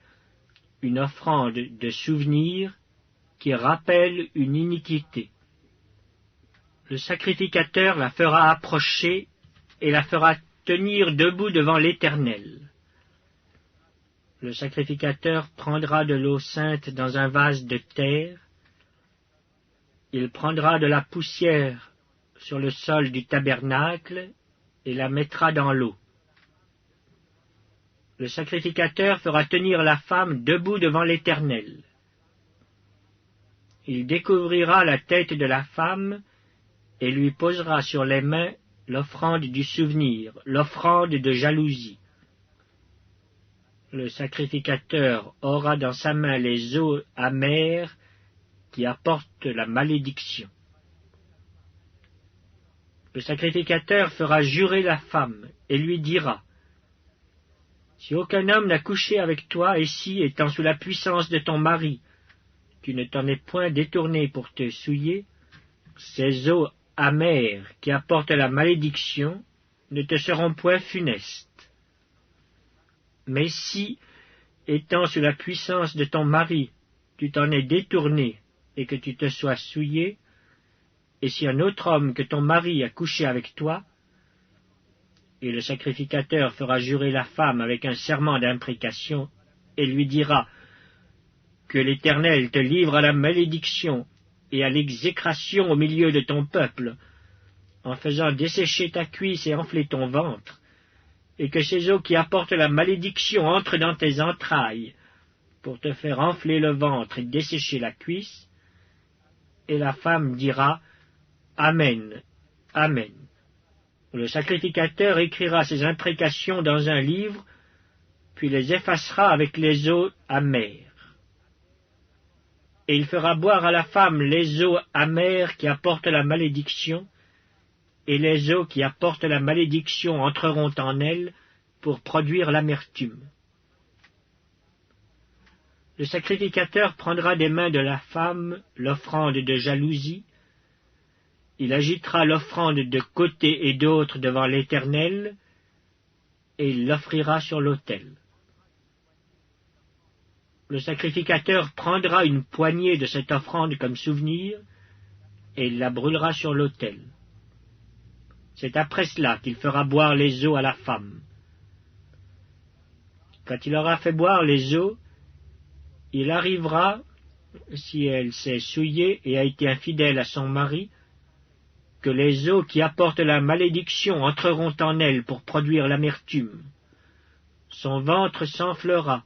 une offrande de souvenir qui rappelle une iniquité. Le sacrificateur la fera approcher et la fera tenir debout devant l'Éternel. Le sacrificateur prendra de l'eau sainte dans un vase de terre, il prendra de la poussière sur le sol du tabernacle et la mettra dans l'eau. Le sacrificateur fera tenir la femme debout devant l'Éternel. Il découvrira la tête de la femme et lui posera sur les mains l'offrande du souvenir, l'offrande de jalousie. Le sacrificateur aura dans sa main les eaux amères qui apportent la malédiction. Le sacrificateur fera jurer la femme et lui dira, « Si aucun homme n'a couché avec toi, et si, étant sous la puissance de ton mari, tu ne t'en es point détourné pour te souiller, ces eaux amères qui apportent la malédiction ne te seront point funestes. Mais si, étant sous la puissance de ton mari, tu t'en es détourné et que tu te sois souillé, et si un autre homme que ton mari a couché avec toi, et le sacrificateur fera jurer la femme avec un serment d'imprécation, et lui dira que l'Éternel te livre à la malédiction et à l'exécration au milieu de ton peuple, en faisant dessécher ta cuisse et enfler ton ventre, et que ces eaux qui apportent la malédiction entrent dans tes entrailles, pour te faire enfler le ventre et dessécher la cuisse, et la femme dira « Amen, Amen ». Le sacrificateur écrira ces imprécations dans un livre, puis les effacera avec les eaux amères. Et il fera boire à la femme les eaux amères qui apportent la malédiction, et les eaux qui apportent la malédiction entreront en elle pour produire l'amertume. Le sacrificateur prendra des mains de la femme l'offrande de jalousie, il agitera l'offrande de côté et d'autre devant l'Éternel, et il l'offrira sur l'autel. Le sacrificateur prendra une poignée de cette offrande comme souvenir, et il la brûlera sur l'autel. C'est après cela qu'il fera boire les eaux à la femme. Quand il aura fait boire les eaux, il arrivera, si elle s'est souillée et a été infidèle à son mari, que les eaux qui apportent la malédiction entreront en elle pour produire l'amertume. Son ventre s'enflera,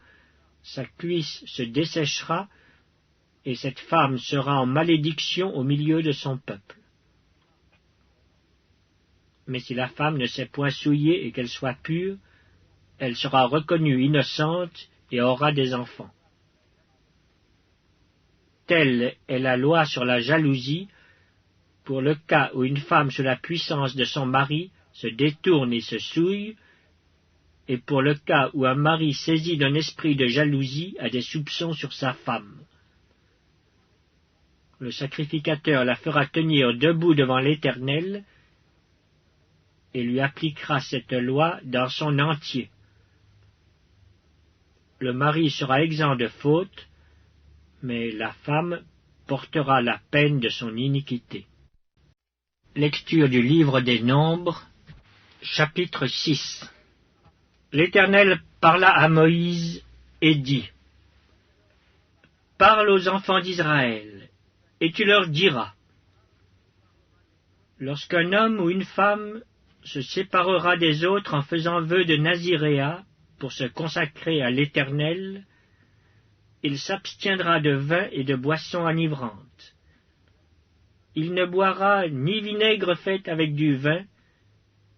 sa cuisse se desséchera, et cette femme sera en malédiction au milieu de son peuple. Mais si la femme ne s'est point souillée et qu'elle soit pure, elle sera reconnue innocente et aura des enfants. Telle est la loi sur la jalousie, pour le cas où une femme sous la puissance de son mari se détourne et se souille, et pour le cas où un mari saisi d'un esprit de jalousie a des soupçons sur sa femme. Le sacrificateur la fera tenir debout devant l'Éternel, et lui appliquera cette loi dans son entier. Le mari sera exempt de faute, mais la femme portera la peine de son iniquité. Lecture du livre des Nombres, chapitre 6. L'Éternel parla à Moïse et dit : « Parle aux enfants d'Israël, et tu leur diras : lorsqu'un homme ou une femme se séparera des autres en faisant vœu de naziréat pour se consacrer à l'Éternel, il s'abstiendra de vin et de boissons enivrantes. Il ne boira ni vinaigre fait avec du vin,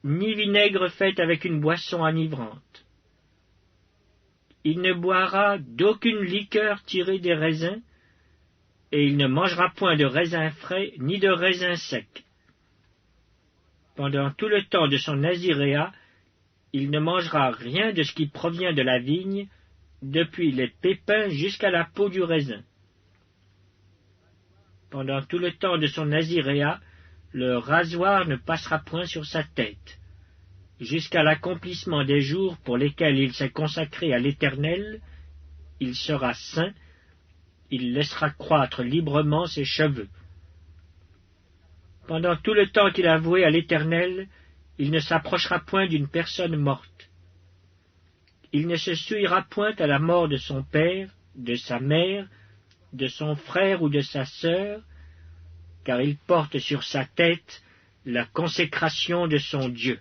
ni vinaigre fait avec une boisson enivrante. Il ne boira d'aucune liqueur tirée des raisins, et il ne mangera point de raisins frais ni de raisins secs. Pendant tout le temps de son naziréat, il ne mangera rien de ce qui provient de la vigne, depuis les pépins jusqu'à la peau du raisin. Pendant tout le temps de son naziréat, le rasoir ne passera point sur sa tête, jusqu'à l'accomplissement des jours pour lesquels il s'est consacré à l'Éternel. Il sera saint, il laissera croître librement ses cheveux. Pendant tout le temps qu'il a voué à l'Éternel, il ne s'approchera point d'une personne morte. Il ne se souillera point à la mort de son père, de sa mère, de son frère ou de sa sœur, car il porte sur sa tête la consécration de son Dieu.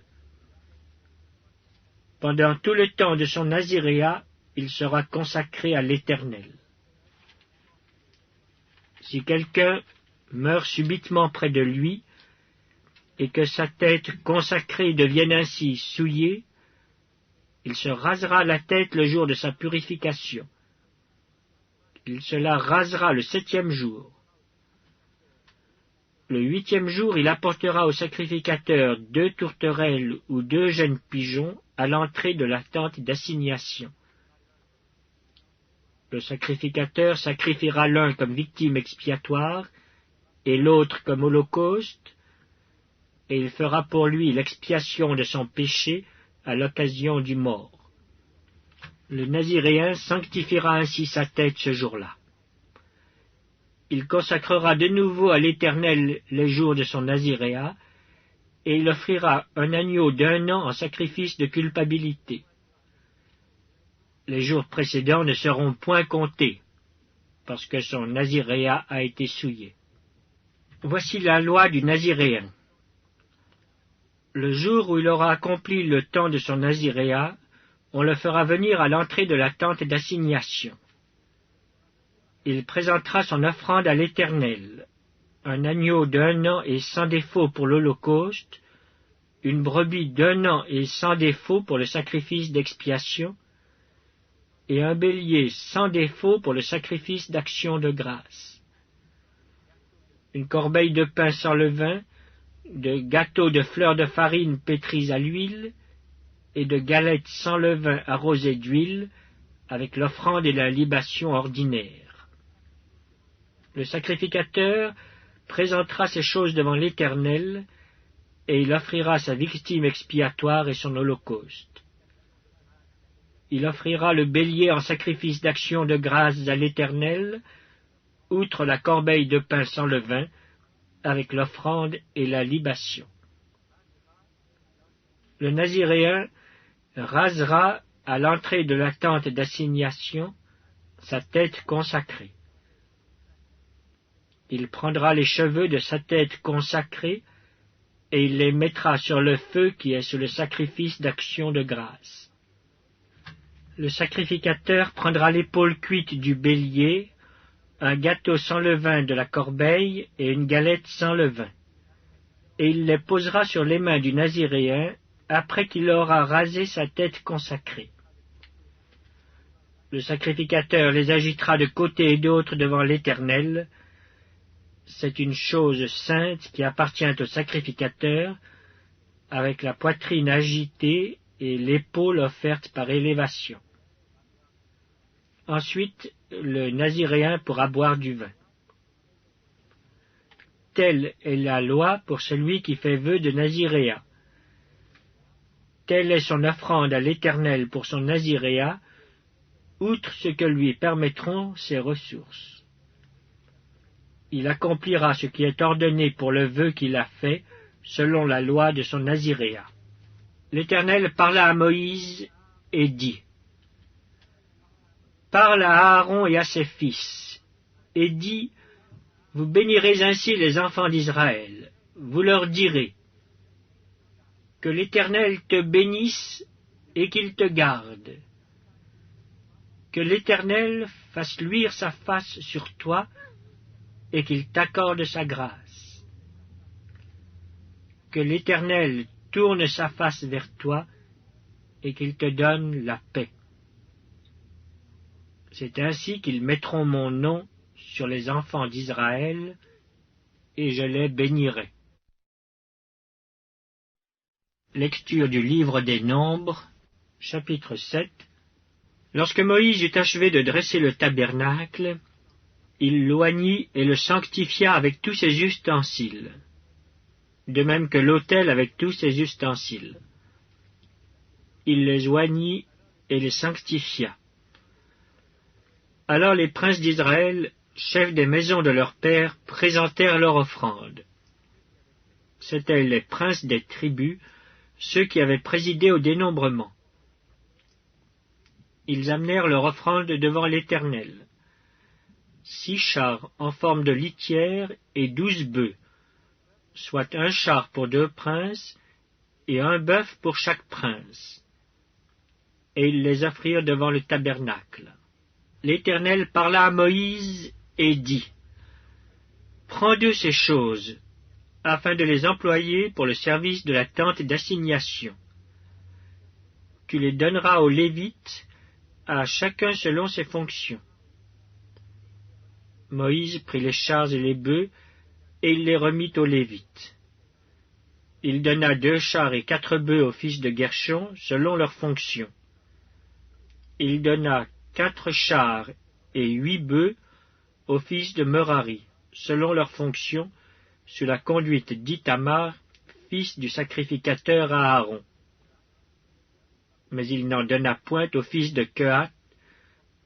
Pendant tout le temps de son naziréat, il sera consacré à l'Éternel. Si quelqu'un meurt subitement près de lui, et que sa tête consacrée devienne ainsi souillée, il se rasera la tête le jour de sa purification. Il se la rasera le 7e jour. Le 8e jour, il apportera au sacrificateur 2 tourterelles ou 2 jeunes pigeons à l'entrée de la tente d'assignation. Le sacrificateur sacrifiera l'un comme victime expiatoire et l'autre comme holocauste, et il fera pour lui l'expiation de son péché à l'occasion du mort. Le naziréen sanctifiera ainsi sa tête ce jour-là. Il consacrera de nouveau à l'Éternel les jours de son naziréat, et il offrira un agneau d'1 an en sacrifice de culpabilité. Les jours précédents ne seront point comptés, parce que son naziréat a été souillé. Voici la loi du naziréen. Le jour où il aura accompli le temps de son naziréat, on le fera venir à l'entrée de la tente d'assignation. Il présentera son offrande à l'Éternel, un agneau d'1 an et sans défaut pour l'holocauste, une brebis d'1 an et sans défaut pour le sacrifice d'expiation, et un bélier sans défaut pour le sacrifice d'action de grâce. Une corbeille de pain sans levain, de gâteaux de fleurs de farine pétries à l'huile, et de galettes sans levain arrosées d'huile, avec l'offrande et la libation ordinaire. Le sacrificateur présentera ces choses devant l'Éternel, et il offrira sa victime expiatoire et son holocauste. il offrira le bélier en sacrifice d'action de grâce à l'Éternel, outre la corbeille de pain sans levain, avec l'offrande et la libation. Le Naziréen rasera à l'entrée de la tente d'assignation sa tête consacrée. Il prendra les cheveux de sa tête consacrée et il les mettra sur le feu qui est sur le sacrifice d'action de grâce. Le sacrificateur prendra l'épaule cuite du bélier, un gâteau sans levain de la corbeille et une galette sans levain, et il les posera sur les mains du Naziréen après qu'il aura rasé sa tête consacrée. Le sacrificateur les agitera de côté et d'autre devant l'Éternel. C'est une chose sainte qui appartient au sacrificateur, avec la poitrine agitée et l'épaule offerte par élévation. Ensuite, le Naziréen pourra boire du vin. Telle est la loi pour celui qui fait vœu de Naziréat. Telle est son offrande à l'Éternel pour son Naziréat, outre ce que lui permettront ses ressources. Il accomplira ce qui est ordonné pour le vœu qu'il a fait, selon la loi de son Naziréat. L'Éternel parla à Moïse et dit, « Parle à Aaron et à ses fils, et dis, vous bénirez ainsi les enfants d'Israël. Vous leur direz, que l'Éternel te bénisse et qu'il te garde. Que l'Éternel fasse luire sa face sur toi et qu'il t'accorde sa grâce. Que l'Éternel tourne sa face vers toi et qu'il te donne la paix. C'est ainsi qu'ils mettront mon nom sur les enfants d'Israël, et je les bénirai. » Lecture du livre des Nombres, chapitre 7. Lorsque Moïse eut achevé de dresser le tabernacle, il l'oignit et le sanctifia avec tous ses ustensiles, de même que l'autel avec tous ses ustensiles. Il les oignit et les sanctifia. Alors les princes d'Israël, chefs des maisons de leurs pères, présentèrent leur offrande. C'étaient les princes des tribus, ceux qui avaient présidé au dénombrement. Ils amenèrent leur offrande devant l'Éternel. 6 chars en forme de litière et 12 bœufs, soit un char pour 2 princes et un bœuf pour chaque prince. Et ils les offrirent devant le tabernacle. L'Éternel parla à Moïse et dit, « Prends de ces choses, afin de les employer pour le service de la tente d'assignation. Tu les donneras aux Lévites, à chacun selon ses fonctions. » Moïse prit les chars et les bœufs, et il les remit aux Lévites. Il donna 2 chars et 4 bœufs aux fils de Guershon, selon leurs fonctions. Il donna 4 chars et 8 bœufs aux fils de Merari, selon leurs fonctions, sous la conduite d'Ithamar, fils du sacrificateur Aaron. Mais il n'en donna point aux fils de Kehath,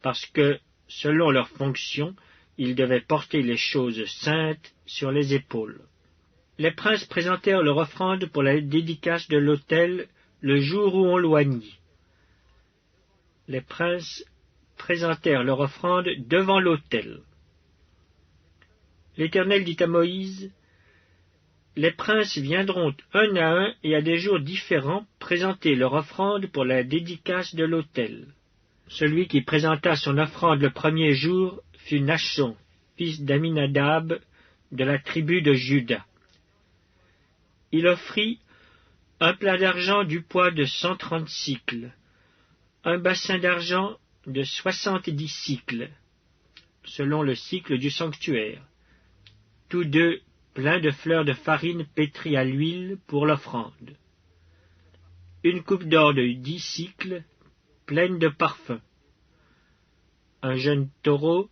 parce que, selon leurs fonctions, ils devaient porter les choses saintes sur les épaules. Les princes présentèrent leur offrande pour la dédicace de l'autel le jour où on l'oignit. Les princes présentèrent leur offrande devant l'autel. L'Éternel dit à Moïse, « Les princes viendront un à un et à des jours différents présenter leur offrande pour la dédicace de l'autel. Celui qui présenta son offrande le premier jour fut Nachshon, fils d'Aminadab, de la tribu de Juda. Il offrit un plat d'argent du poids de 130 cycles, un bassin d'argent de 70 cycles, selon le cycle du sanctuaire, tous deux pleins de fleurs de farine pétries à l'huile pour l'offrande, une coupe d'or de 10 cycles, pleine de parfums, un jeune taureau,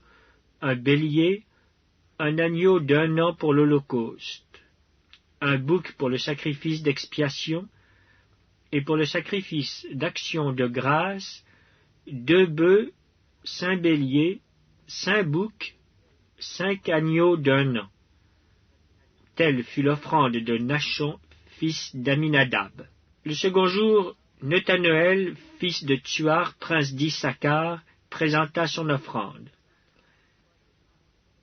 un bélier, un agneau d'1 an pour l'holocauste, un bouc pour le sacrifice d'expiation, et pour le sacrifice d'action de grâce, 2 bœufs, 5 béliers, 5 boucs, 5 agneaux d'un an. Telle fut l'offrande de Nachon, fils d'Aminadab. Le second jour, Nethaneël, fils de Tsuar, prince d'Issachar, présenta son offrande.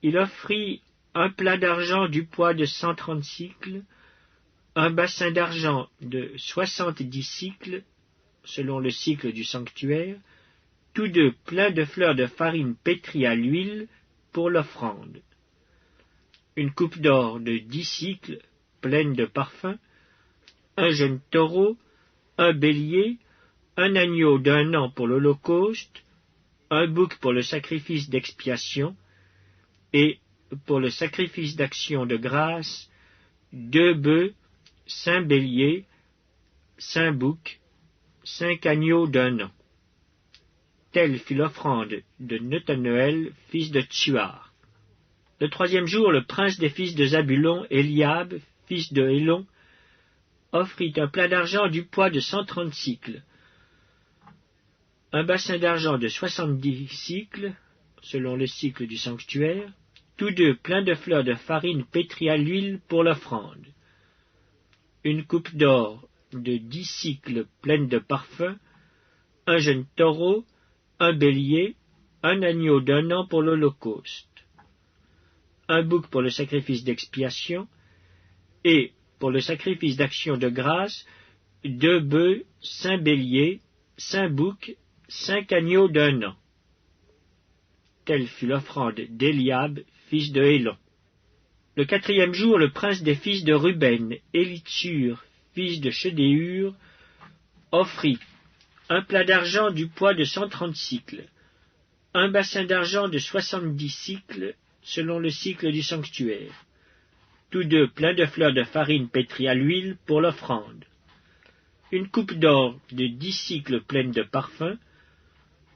Il offrit un plat d'argent du poids de 130 sicles, un bassin d'argent de 70 sicles, selon le cycle du sanctuaire, tous deux pleins de fleurs de farine pétrie à l'huile pour l'offrande. Une coupe d'or de 10 sicles, pleine de parfums, un jeune taureau, un bélier, un agneau d'un an pour l'holocauste, un bouc pour le sacrifice d'expiation, et pour le sacrifice d'action de grâce, 2 bœufs, 5 béliers, 5 boucs, 5 agneaux d'un an. Telle fut l'offrande de Nethaneël, fils de Tsuar. Le troisième jour, le prince des fils de Zabulon, Eliab, fils de Hélon, offrit un plat d'argent du poids de 130 sicles, un bassin d'argent de 70 sicles, selon le cycle du sanctuaire, tous deux pleins de fleurs de farine pétrie à l'huile pour l'offrande, une coupe d'or de 10 sicles pleine de parfums, un jeune taureau, un bélier, un agneau d'un an pour l'holocauste, un bouc pour le sacrifice d'expiation, et, pour le sacrifice d'action de grâce, 2 bœufs, 5 béliers, 5 boucs, 5 agneaux d'un an. Telle fut l'offrande d'Eliab, fils de Hélon. Le quatrième jour, le prince des fils de Ruben, Élitsur, fils de Chédéur, offrit un plat d'argent du poids de 130 sicles, un bassin d'argent de 70 sicles, selon le cycle du sanctuaire, tous deux pleins de fleurs de farine pétrie à l'huile pour l'offrande, une coupe d'or de 10 sicles pleine de parfums,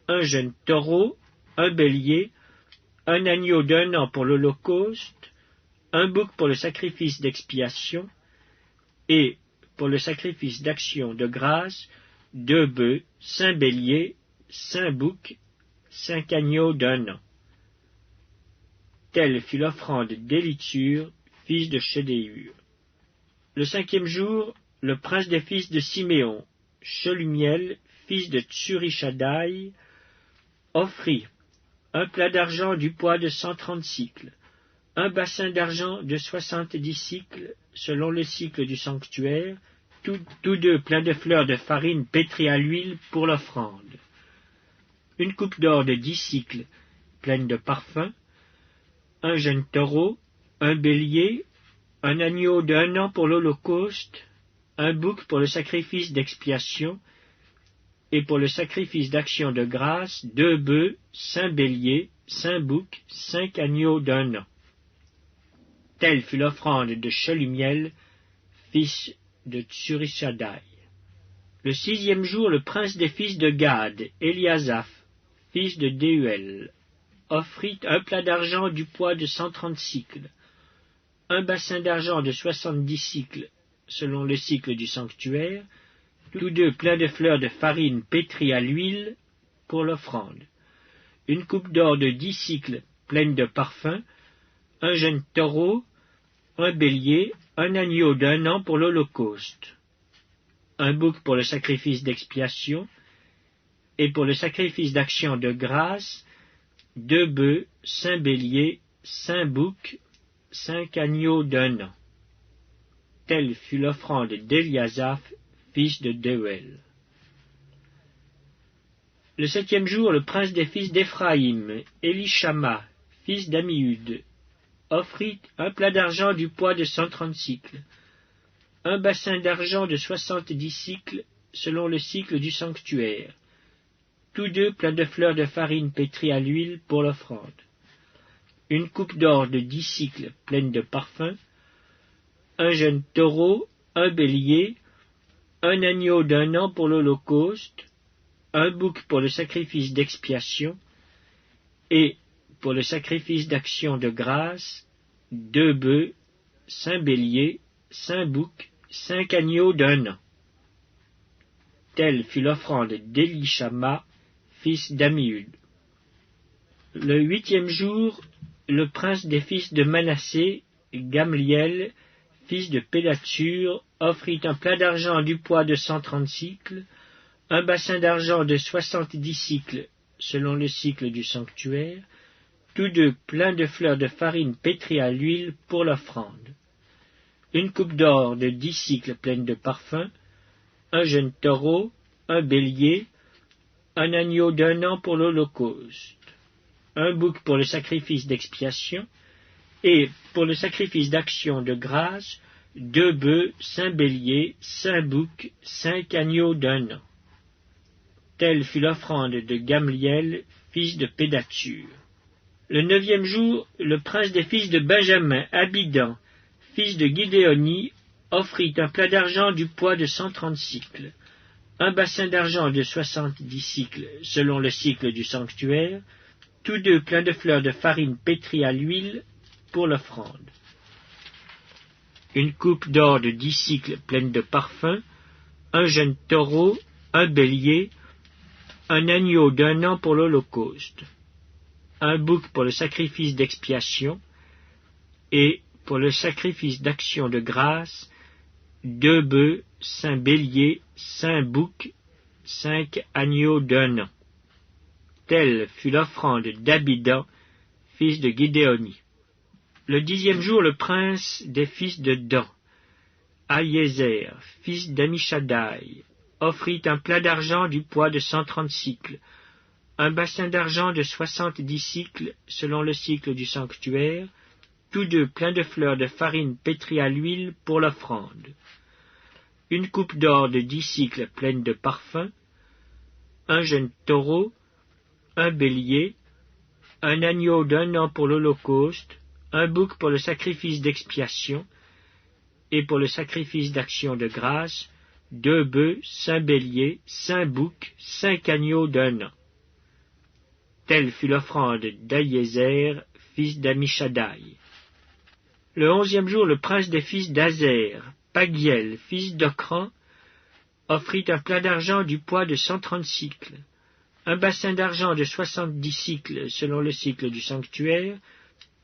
un jeune taureau, un bélier, un agneau d'un an pour l'holocauste, un bouc pour le sacrifice d'expiation, et, pour le sacrifice d'action de grâce, 2 bœufs, 5 béliers, 5 boucs, 5 agneaux d'un an. Telle fut l'offrande d'Élitsur, fils de Chédéur. Le cinquième jour, le prince des fils de Siméon, Shelumiel, fils de Tsurishaddaï, offrit un plat d'argent du poids de 130 sicles, un bassin d'argent de 70 sicles, selon le cycle du sanctuaire, tous deux pleins de fleurs de farine pétrie à l'huile pour l'offrande, une coupe d'or de 10 sicles, pleine de parfums, un jeune taureau, un bélier, un agneau d'un an pour l'holocauste, un bouc pour le sacrifice d'expiation, et pour le sacrifice d'action de grâce, 2 bœufs, 5 béliers, 5 boucs, 5 agneaux d'un an. Telle fut l'offrande de Shelumiel, fils de Tsurishaddaï. Le sixième jour, le prince des fils de Gad, Eliasaph, fils de Déuel, offrit un plat d'argent du poids de 130 sicles, un bassin d'argent de 70 sicles, selon le cycle du sanctuaire, tous deux pleins de fleurs de farine pétrie à l'huile pour l'offrande, une coupe d'or de 10 sicles pleine de parfums, un jeune taureau, un bélier, un agneau d'un an pour l'holocauste, un bouc pour le sacrifice d'expiation, et pour le sacrifice d'action de grâce, 2 bœufs, 5 béliers, 5 boucs, 5 agneaux d'un an. Telle fut l'offrande d'Eliasaph, fils de Déuel. Le septième jour, le prince des fils d'Éphraïm, Élishama, fils d'Ammiud, offrit un plat d'argent du poids de 130 sicles, un bassin d'argent de 70 sicles, selon le cycle du sanctuaire, tous deux pleins de fleurs de farine pétrie à l'huile pour l'offrande, une coupe d'or de 10 sicles pleine de parfums, un jeune taureau, un bélier, un agneau d'un an pour l'holocauste, un bouc pour le sacrifice d'expiation, et, pour le sacrifice d'action de grâce, 2 bœufs, 5 béliers, 5 boucs, 5 agneaux d'un an. Telle fut l'offrande d'Élishama, fils d'Ammiud. Le 8e jour, le prince des fils de Manassé, Gamliel, fils de Pédatsur, offrit un plat d'argent du poids de 130 cycles, un bassin d'argent de 70 cycles, selon le cycle du sanctuaire, tous deux pleins de fleurs de farine pétrie à l'huile pour l'offrande, une coupe d'or de 10 cycles pleine de parfum, un jeune taureau, un bélier, un agneau d'1 an pour l'holocauste, un bouc pour le sacrifice d'expiation, et pour le sacrifice d'action de grâce, 2 bœufs, 5 béliers, 5 boucs, 5 agneaux d'1 an. Telle fut l'offrande de Gamliel, fils de Pédatsur. Le 9e jour, le prince des fils de Benjamin, Abidan, fils de Gidéoni, offrit un plat d'argent du poids de 130 cycles, un bassin d'argent de 70 cycles, selon le cycle du sanctuaire, tous deux pleins de fleurs de farine pétrie à l'huile pour l'offrande, une coupe d'or de 10 cycles pleine de parfum, un jeune taureau, un bélier, un agneau d'1 an pour l'holocauste, un bouc pour le sacrifice d'expiation, et pour le sacrifice d'action de grâce, 2 bœufs, 5 béliers, 5 boucs, 5 agneaux d'1 an. Telle fut l'offrande d'Abidan, fils de Gidéoni. Le 10e jour, le prince des fils de Dan, Ahiézer, fils d'Amishadaï, offrit un plat d'argent du poids de 130 cycles, un bassin d'argent de 70 cycles, selon le cycle du sanctuaire, tous deux pleins de fleurs de farine pétrie à l'huile pour l'offrande, une coupe d'or de 10 cycles pleine de parfum, un jeune taureau, un bélier, un agneau d'1 an pour l'holocauste, un bouc pour le sacrifice d'expiation, et pour le sacrifice d'action de grâce, 2 bœufs, 5 béliers, 5 boucs, 5 agneaux d'1 an. Telle fut l'offrande d'Ahiézer, fils d'Amishadaï. Le 11e jour, le prince des fils d'Azer, Pagiel, fils d'Ocran, offrit un plat d'argent du poids de 130 cycles, un bassin d'argent de 70 cycles selon le cycle du sanctuaire,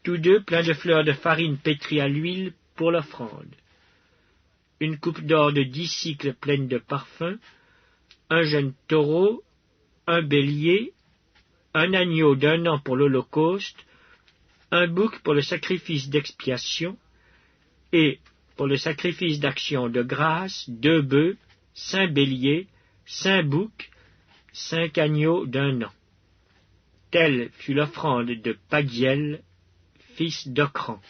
tous deux pleins de fleurs de farine pétrie à l'huile pour l'offrande, une coupe d'or de 10 cycles pleine de parfum, un jeune taureau, un bélier, un agneau d'1 an pour l'holocauste, un bouc pour le sacrifice d'expiation, et pour le sacrifice d'action de grâce, 2 bœufs, 5 béliers, 5 boucs, 5 agneaux d'1 an. Telle fut l'offrande de Pagiel, fils d'Ocran.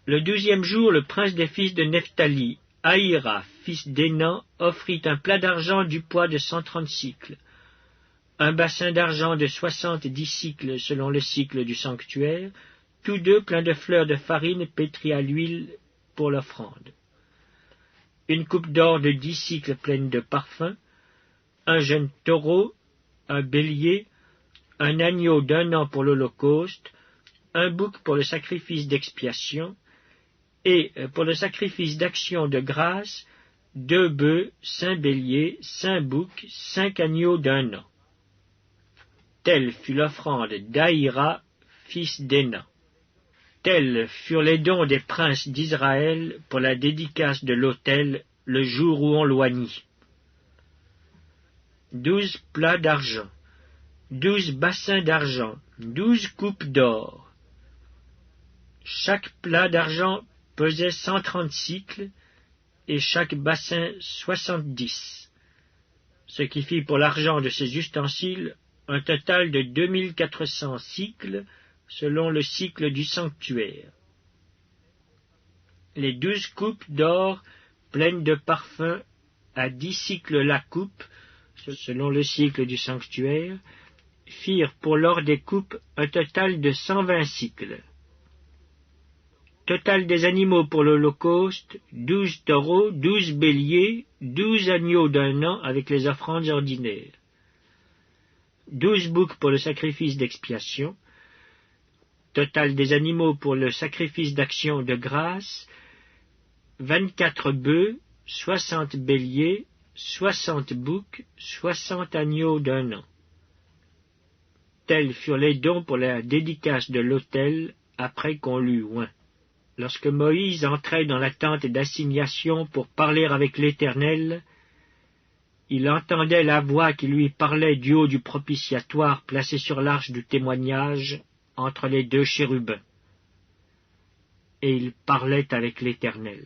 Le 12e jour, le prince des fils de Nephtali, Ahira, fils d'Énan, offrit un plat d'argent du poids de 130 cycles, un bassin d'argent de 70 cycles selon le cycle du sanctuaire, tous deux pleins de fleurs de farine pétrie à l'huile pour l'offrande, une coupe d'or de 10 cycles pleine de parfum, un jeune taureau, un bélier, un agneau d'1 an pour l'holocauste, un bouc pour le sacrifice d'expiation, et pour le sacrifice d'action de grâce, 2 bœufs, 5 béliers, 5 boucs, 5 agneaux d'1 an. Telle fut l'offrande d'Ahira, fils d'Énan. Tels furent les dons des princes d'Israël pour la dédicace de l'autel le jour où on l'oignit. 12 plats d'argent, 12 bassins d'argent, 12 coupes d'or. Chaque plat d'argent pesait 130 cycles, et chaque bassin 70, ce qui fit pour l'argent de ces ustensiles un total de 2400 cycles, selon le cycle du sanctuaire. Les 12 coupes d'or pleines de parfums à 10 cycles la coupe, selon le cycle du sanctuaire, firent pour l'or des coupes un total de 120 cycles. Total des animaux pour l'holocauste, 12 taureaux, 12 béliers, 12 agneaux d'1 an avec les offrandes ordinaires, 12 boucs pour le sacrifice d'expiation, total des animaux pour le sacrifice d'action de grâce, 24 bœufs, 60 béliers, 60 boucs, 60 agneaux d'1 an. tels furent les dons pour la dédicace de l'autel après qu'on l'eut oint. Lorsque Moïse entrait dans la tente d'assignation pour parler avec l'Éternel, il entendait la voix qui lui parlait du haut du propitiatoire placé sur l'arche du témoignage entre les deux chérubins. Et il parlait avec l'Éternel.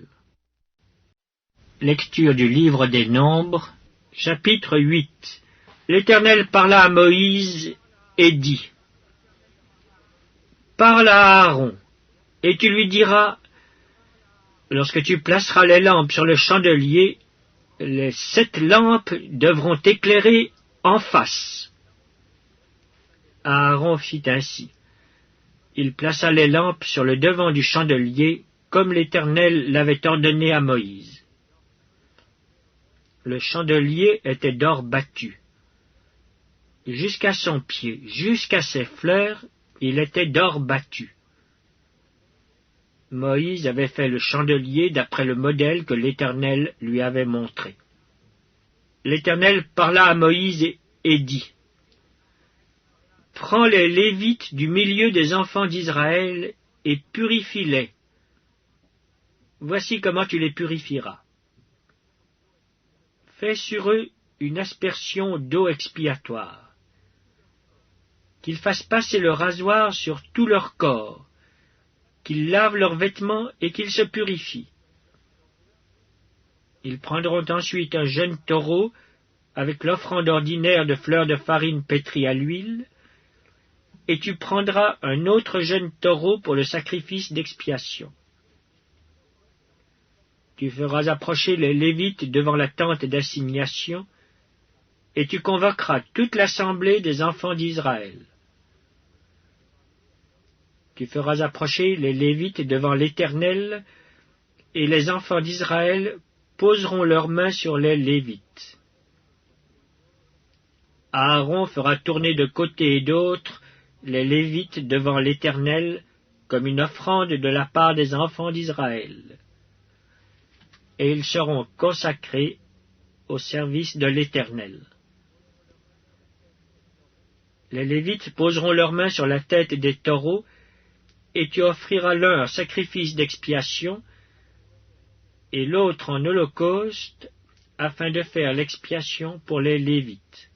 Lecture du livre des Nombres, chapitre 8. L'Éternel parla à Moïse et dit: Parle à Aaron, et tu lui diras, lorsque tu placeras les lampes sur le chandelier, les 7 lampes devront éclairer en face. Aaron fit ainsi. Il plaça les lampes sur le devant du chandelier, comme l'Éternel l'avait ordonné à Moïse. Le chandelier était d'or battu. Jusqu'à son pied, jusqu'à ses fleurs, il était d'or battu. Moïse avait fait le chandelier d'après le modèle que l'Éternel lui avait montré. L'Éternel parla à Moïse et dit: Prends les Lévites du milieu des enfants d'Israël et purifie-les. Voici comment tu les purifieras. Fais sur eux une aspersion d'eau expiatoire. Qu'ils fassent passer le rasoir sur tout leur corps, qu'ils lavent leurs vêtements et qu'ils se purifient. Ils prendront ensuite un jeune taureau avec l'offrande ordinaire de fleurs de farine pétrie à l'huile, et tu prendras un autre jeune taureau pour le sacrifice d'expiation. Tu feras approcher les Lévites devant la tente d'assignation, et tu convoqueras toute l'assemblée des enfants d'Israël. Tu feras approcher les Lévites devant l'Éternel, et les enfants d'Israël poseront leurs mains sur les Lévites. Aaron fera tourner de côté et d'autre les Lévites devant l'Éternel comme une offrande de la part des enfants d'Israël. Et ils seront consacrés au service de l'Éternel. Les Lévites poseront leurs mains sur la tête des taureaux, et tu offriras l'un en sacrifice d'expiation, et l'autre en holocauste, afin de faire l'expiation pour les Lévites.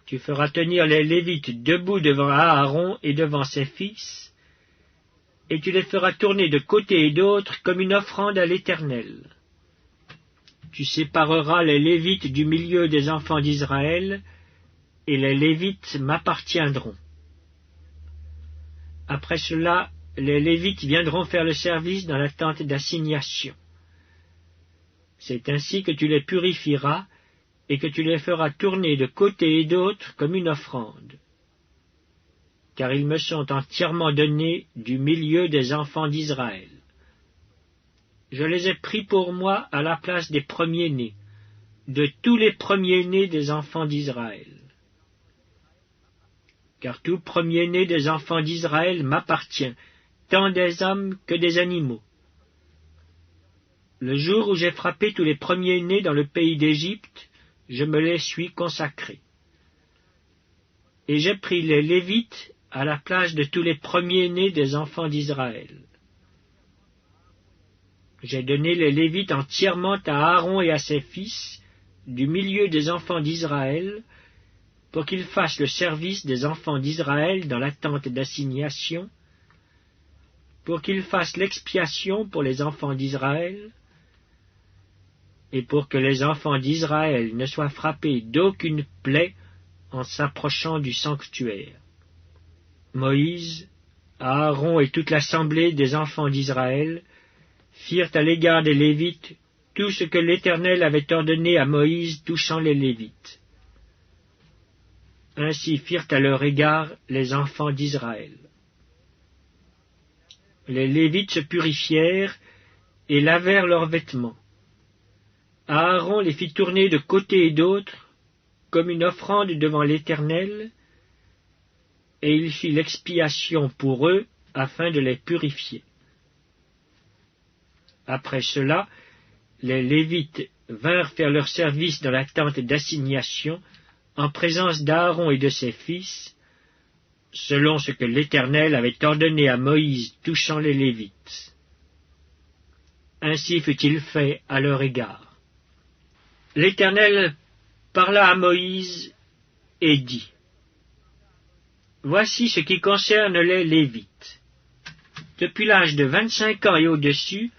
Tu feras tenir les Lévites debout devant Aaron et devant ses fils, et tu les feras tourner de côté et d'autre comme une offrande à l'Éternel. Tu sépareras les Lévites du milieu des enfants d'Israël, et les Lévites m'appartiendront. Après cela, les Lévites viendront faire le service dans la tente d'assignation. C'est ainsi que tu les purifieras, et que tu les feras tourner de côté et d'autre comme une offrande. Car ils me sont entièrement donnés du milieu des enfants d'Israël. Je les ai pris pour moi à la place des premiers-nés, de tous les premiers-nés des enfants d'Israël. Car tout premier-né des enfants d'Israël m'appartient, tant des hommes que des animaux. Le jour où j'ai frappé tous les premiers-nés dans le pays d'Égypte, je me les suis consacrés. Et j'ai pris les Lévites à la place de tous les premiers-nés des enfants d'Israël. J'ai donné les Lévites entièrement à Aaron et à ses fils, du milieu des enfants d'Israël, pour qu'ils fassent le service des enfants d'Israël dans la tente d'assignation, pour qu'ils fassent l'expiation pour les enfants d'Israël, et pour que les enfants d'Israël ne soient frappés d'aucune plaie en s'approchant du sanctuaire. Moïse, Aaron et toute l'assemblée des enfants d'Israël firent à l'égard des Lévites tout ce que l'Éternel avait ordonné à Moïse touchant les Lévites. Ainsi firent à leur égard les enfants d'Israël. Les Lévites se purifièrent et lavèrent leurs vêtements. Aaron les fit tourner de côté et d'autre, comme une offrande devant l'Éternel, et il fit l'expiation pour eux, afin de les purifier. Après cela, les Lévites vinrent faire leur service dans la tente d'assignation, en présence d'Aaron et de ses fils, selon ce que l'Éternel avait ordonné à Moïse touchant les Lévites. Ainsi fut-il fait à leur égard. L'Éternel parla à Moïse et dit, « Voici ce qui concerne les Lévites. Depuis l'âge de 25 ans et au-dessus,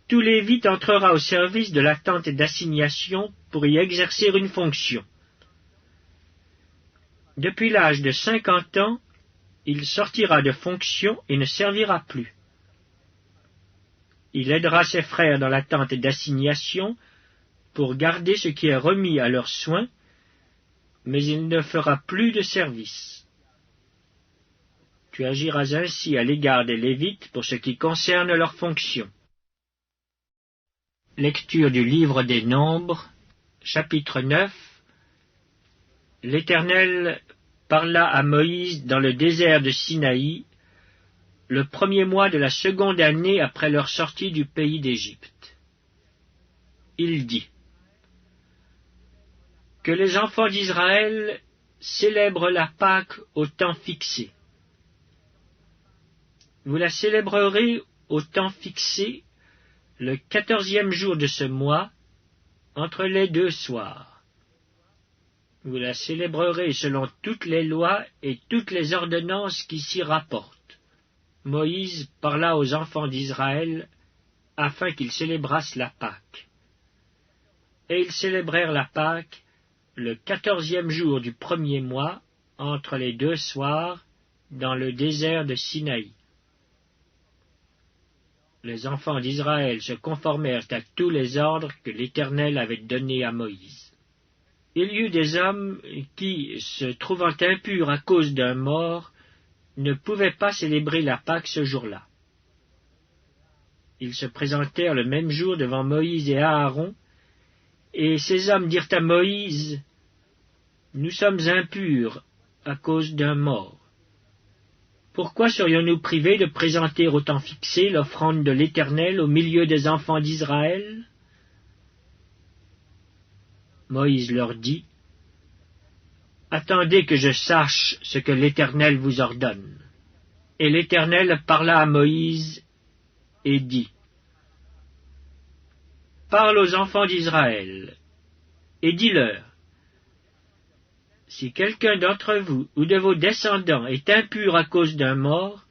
tout Lévite entrera au service de la tente d'assignation pour y exercer une fonction. Depuis l'âge de 50 ans, il sortira de fonction et ne servira plus. Il aidera ses frères dans la tente d'assignation pour garder ce qui est remis à leurs soins, mais il ne fera plus de service. Tu agiras ainsi à l'égard des Lévites pour ce qui concerne leurs fonctions. » Lecture du livre des Nombres, chapitre 9. L'Éternel parla à Moïse dans le désert de Sinaï, le premier mois de la seconde année après leur sortie du pays d'Égypte. Il dit, « Que les enfants d'Israël célèbrent la Pâque au temps fixé. Vous la célébrerez au temps fixé le 14e jour de ce mois, entre les 2 soirs. Vous la célébrerez selon toutes les lois et toutes les ordonnances qui s'y rapportent. » Moïse parla aux enfants d'Israël afin qu'ils célébrassent la Pâque. Et ils célébrèrent la Pâque le 14e jour du premier mois, entre les 2 soirs, dans le désert de Sinaï. Les enfants d'Israël se conformèrent à tous les ordres que l'Éternel avait donnés à Moïse. Il y eut des hommes qui, se trouvant impurs à cause d'un mort, ne pouvaient pas célébrer la Pâque ce jour-là. Ils se présentèrent le même jour devant Moïse et Aaron, et ces hommes dirent à Moïse, « Nous sommes impurs à cause d'un mort. Pourquoi serions-nous privés de présenter au temps fixé l'offrande de l'Éternel au milieu des enfants d'Israël ?» Moïse leur dit, « Attendez que je sache ce que l'Éternel vous ordonne. » Et l'Éternel parla à Moïse et dit, « Parle aux enfants d'Israël, et dis-leur, si quelqu'un d'entre vous ou de vos descendants est impur à cause d'un mort,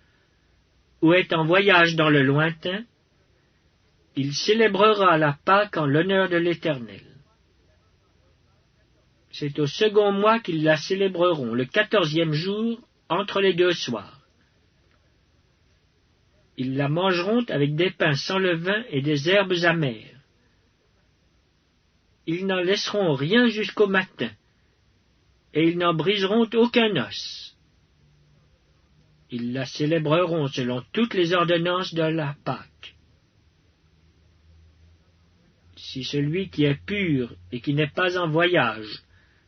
ou est en voyage dans le lointain, il célébrera la Pâque en l'honneur de l'Éternel. C'est au second mois qu'ils la célébreront, le 14e jour, entre les 2 soirs. Ils la mangeront avec des pains sans levain et des herbes amères. Ils n'en laisseront rien jusqu'au matin, et ils n'en briseront aucun os. Ils la célébreront selon toutes les ordonnances de la Pâque. Si celui qui est pur et qui n'est pas en voyage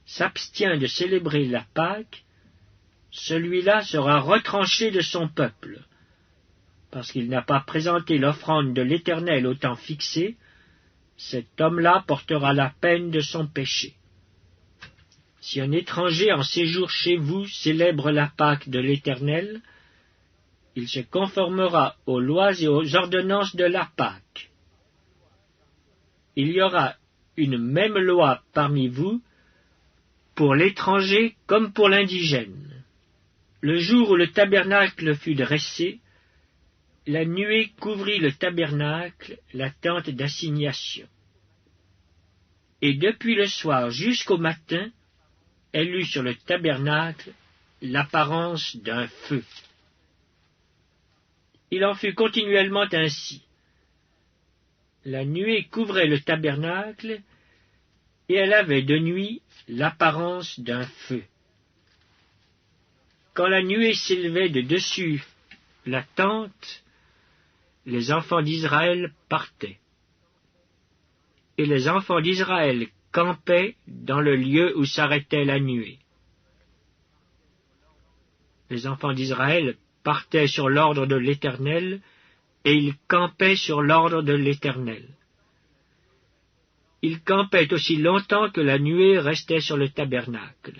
s'abstient de célébrer la Pâque, celui-là sera retranché de son peuple, parce qu'il n'a pas présenté l'offrande de l'Éternel au temps fixé. Cet homme-là portera la peine de son péché. Si un étranger en séjour chez vous célèbre la Pâque de l'Éternel, il se conformera aux lois et aux ordonnances de la Pâque. Il y aura une même loi parmi vous, pour l'étranger comme pour l'indigène. Le jour où le tabernacle fut dressé, la nuée couvrit le tabernacle, la tente d'assignation. Et depuis le soir jusqu'au matin, elle eut sur le tabernacle l'apparence d'un feu. Il en fut continuellement ainsi. La nuée couvrait le tabernacle, et elle avait de nuit l'apparence d'un feu. Quand la nuée s'élevait de dessus la tente, les enfants d'Israël partaient. Et les enfants d'Israël campaient dans le lieu où s'arrêtait la nuée. Les enfants d'Israël partaient sur l'ordre de l'Éternel, et ils campaient sur l'ordre de l'Éternel. ils campaient aussi longtemps que la nuée restait sur le tabernacle.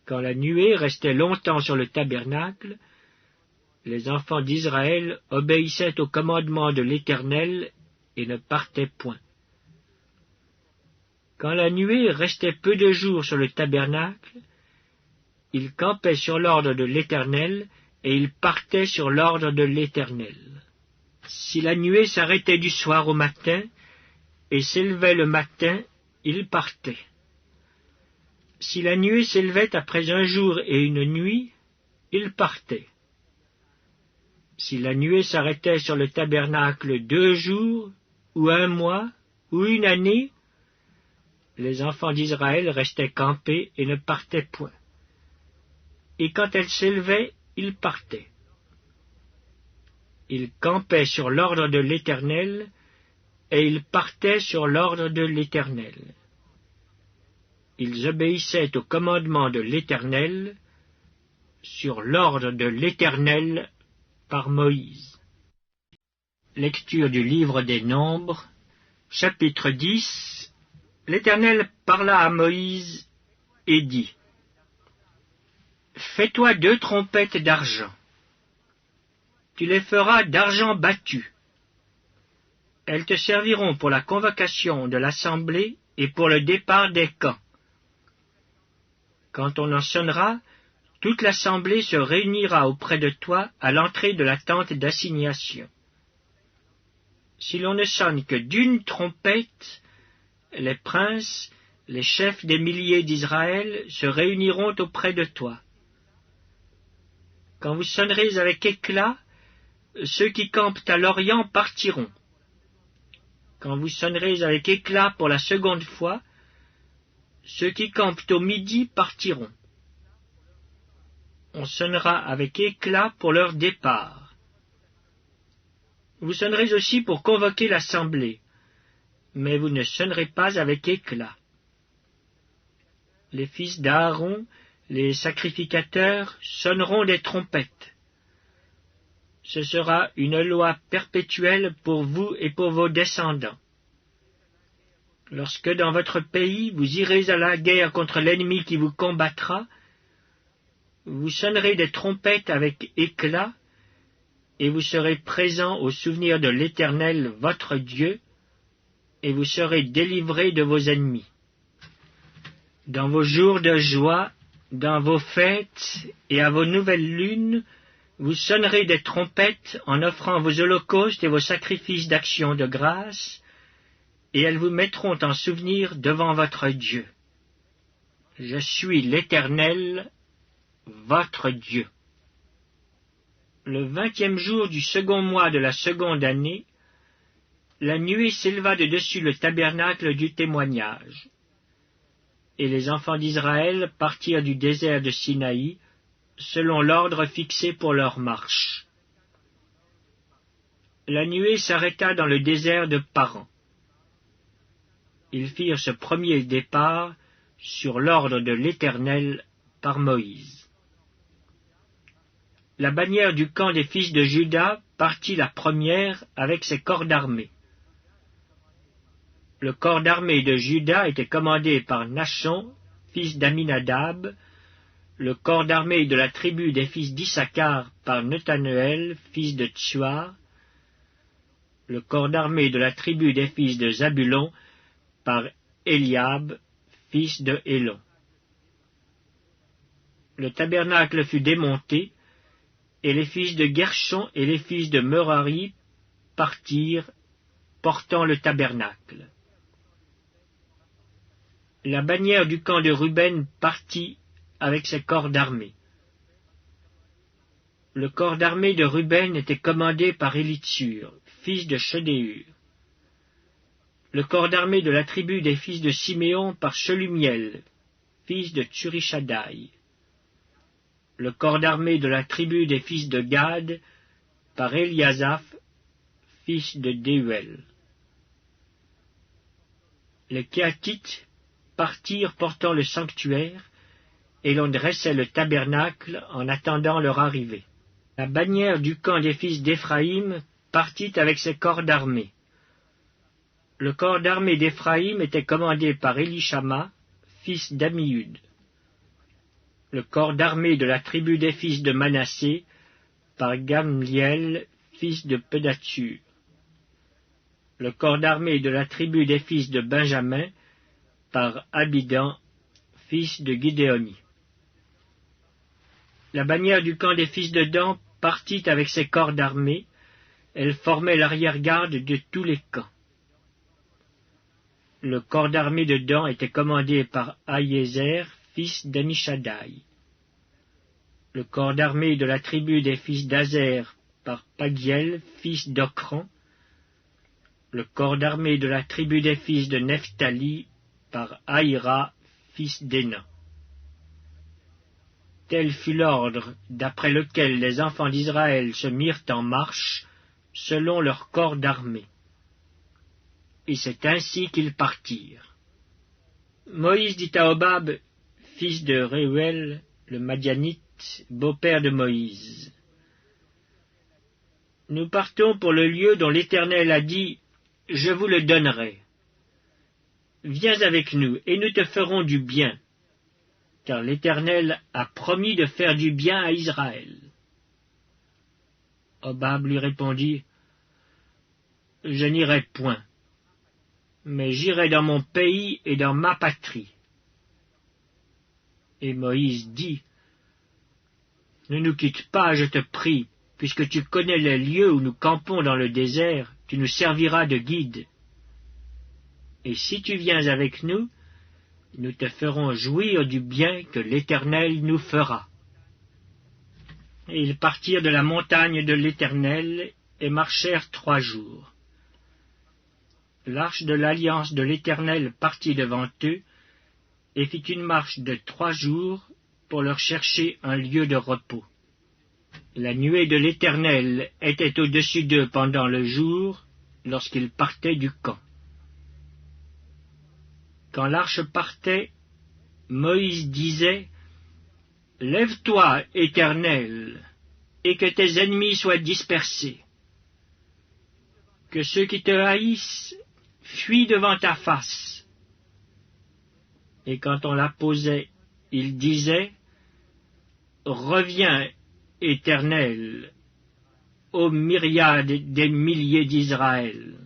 Quand la nuée restait longtemps sur le tabernacle, les enfants d'Israël obéissaient au commandement de l'Éternel et ne partaient point. Quand la nuée restait peu de jours sur le tabernacle, ils campaient sur l'ordre de l'Éternel et ils partaient sur l'ordre de l'Éternel. Si la nuée s'arrêtait du soir au matin et s'élevait le matin, ils partaient. Si la nuée s'élevait après un jour et une nuit, ils partaient. Si la nuée s'arrêtait sur le tabernacle 2 jours, ou 1 mois, ou 1 année, les enfants d'Israël restaient campés et ne partaient point. Et quand elle s'élevait, ils partaient. Ils campaient sur l'ordre de l'Éternel, et ils partaient sur l'ordre de l'Éternel. Ils obéissaient au commandement de l'Éternel, sur l'ordre de l'Éternel par Moïse. Lecture du livre des Nombres, chapitre 10. L'Éternel parla à Moïse et dit: Fais-toi 2 trompettes d'argent. Tu les feras d'argent battu. Elles te serviront pour la convocation de l'assemblée et pour le départ des camps. Quand on en sonnera, toute l'assemblée se réunira auprès de toi à l'entrée de la tente d'assignation. Si l'on ne sonne que d'1 trompette, les princes, les chefs des milliers d'Israël se réuniront auprès de toi. Quand vous sonnerez avec éclat, ceux qui campent à l'Orient partiront. Quand vous sonnerez avec éclat pour la 2e fois, ceux qui campent au midi partiront. On sonnera avec éclat pour leur départ. Vous sonnerez aussi pour convoquer l'assemblée, mais vous ne sonnerez pas avec éclat. Les fils d'Aaron, les sacrificateurs, sonneront des trompettes. Ce sera une loi perpétuelle pour vous et pour vos descendants. Lorsque dans votre pays vous irez à la guerre contre l'ennemi qui vous combattra, vous sonnerez des trompettes avec éclat, et vous serez présents au souvenir de l'Éternel votre Dieu, et vous serez délivrés de vos ennemis. Dans vos jours de joie, dans vos fêtes et à vos nouvelles lunes, vous sonnerez des trompettes en offrant vos holocaustes et vos sacrifices d'action de grâce, et elles vous mettront en souvenir devant votre Dieu. Je suis l'Éternel, votre Dieu. Le 20e jour du 2e mois de la 2e année, la nuée s'éleva de dessus le tabernacle du témoignage. Et les enfants d'Israël partirent du désert de Sinaï, selon l'ordre fixé pour leur marche. La nuée s'arrêta dans le désert de Paran. Ils firent ce premier départ sur l'ordre de l'Éternel par Moïse. La bannière du camp des fils de Juda partit la première avec ses corps d'armée. Le corps d'armée de Juda était commandé par Nachon, fils d'Aminadab, le corps d'armée de la tribu des fils d'Issachar par Nethaneël, fils de Tsuar, le corps d'armée de la tribu des fils de Zabulon par Eliab, fils de Hélon. Le tabernacle fut démonté, et les fils de Gershon et les fils de Merari partirent, portant le tabernacle. La bannière du camp de Ruben partit avec ses corps d'armée. Le corps d'armée de Ruben était commandé par Élitsur, fils de Shedéur. Le corps d'armée de la tribu des fils de Siméon par Shelumiel, fils de Tsurishaddaï. Le corps d'armée de la tribu des fils de Gad par Eliasaph, fils de Déuel. Les Kéatites partirent portant le sanctuaire, et l'on dressait le tabernacle en attendant leur arrivée. La bannière du camp des fils d'Éphraïm partit avec ses corps d'armée. Le corps d'armée d'Éphraïm était commandé par Élishama, fils d'Ammiud. Le corps d'armée de la tribu des fils de Manassé, par Gamliel, fils de Pedatsur. Le corps d'armée de la tribu des fils de Benjamin, par Abidan, fils de Gidéoni. La bannière du camp des fils de Dan partit avec ses corps d'armée. Elle formait l'arrière-garde de tous les camps. Le corps d'armée de Dan était commandé par Ahiézer, fils d'Amishadaï. Le corps d'armée de la tribu des fils d'Azer, par Pagiel, fils d'Ocran. Le corps d'armée de la tribu des fils de Nephtali, par Aïra, fils d'Énan. Tel fut l'ordre d'après lequel les enfants d'Israël se mirent en marche, selon leur corps d'armée. Et c'est ainsi qu'ils partirent. Moïse dit à Hobab, fils de Réuel, le Madianite, beau-père de Moïse: Nous partons pour le lieu dont l'Éternel a dit, je vous le donnerai. Viens avec nous, et nous te ferons du bien, car l'Éternel a promis de faire du bien à Israël. Hobab lui répondit, Je n'irai point, mais j'irai dans mon pays et dans ma patrie. Et Moïse dit, Ne nous quitte pas, je te prie, puisque tu connais les lieux où nous campons dans le désert, tu nous serviras de guide. Et si tu viens avec nous, nous te ferons jouir du bien que l'Éternel nous fera. Et ils partirent de la montagne de l'Éternel et marchèrent 3 jours. L'arche de l'alliance de l'Éternel partit devant eux et fit une marche de 3 jours pour leur chercher un lieu de repos. La nuée de l'Éternel était au-dessus d'eux pendant le jour, lorsqu'ils partaient du camp. Quand l'arche partait, Moïse disait, « Lève-toi, Éternel, et que tes ennemis soient dispersés. Que ceux qui te haïssent fuient devant ta face. » Et quand on la posait, il disait, « Reviens, Éternel, aux myriades des milliers d'Israël. »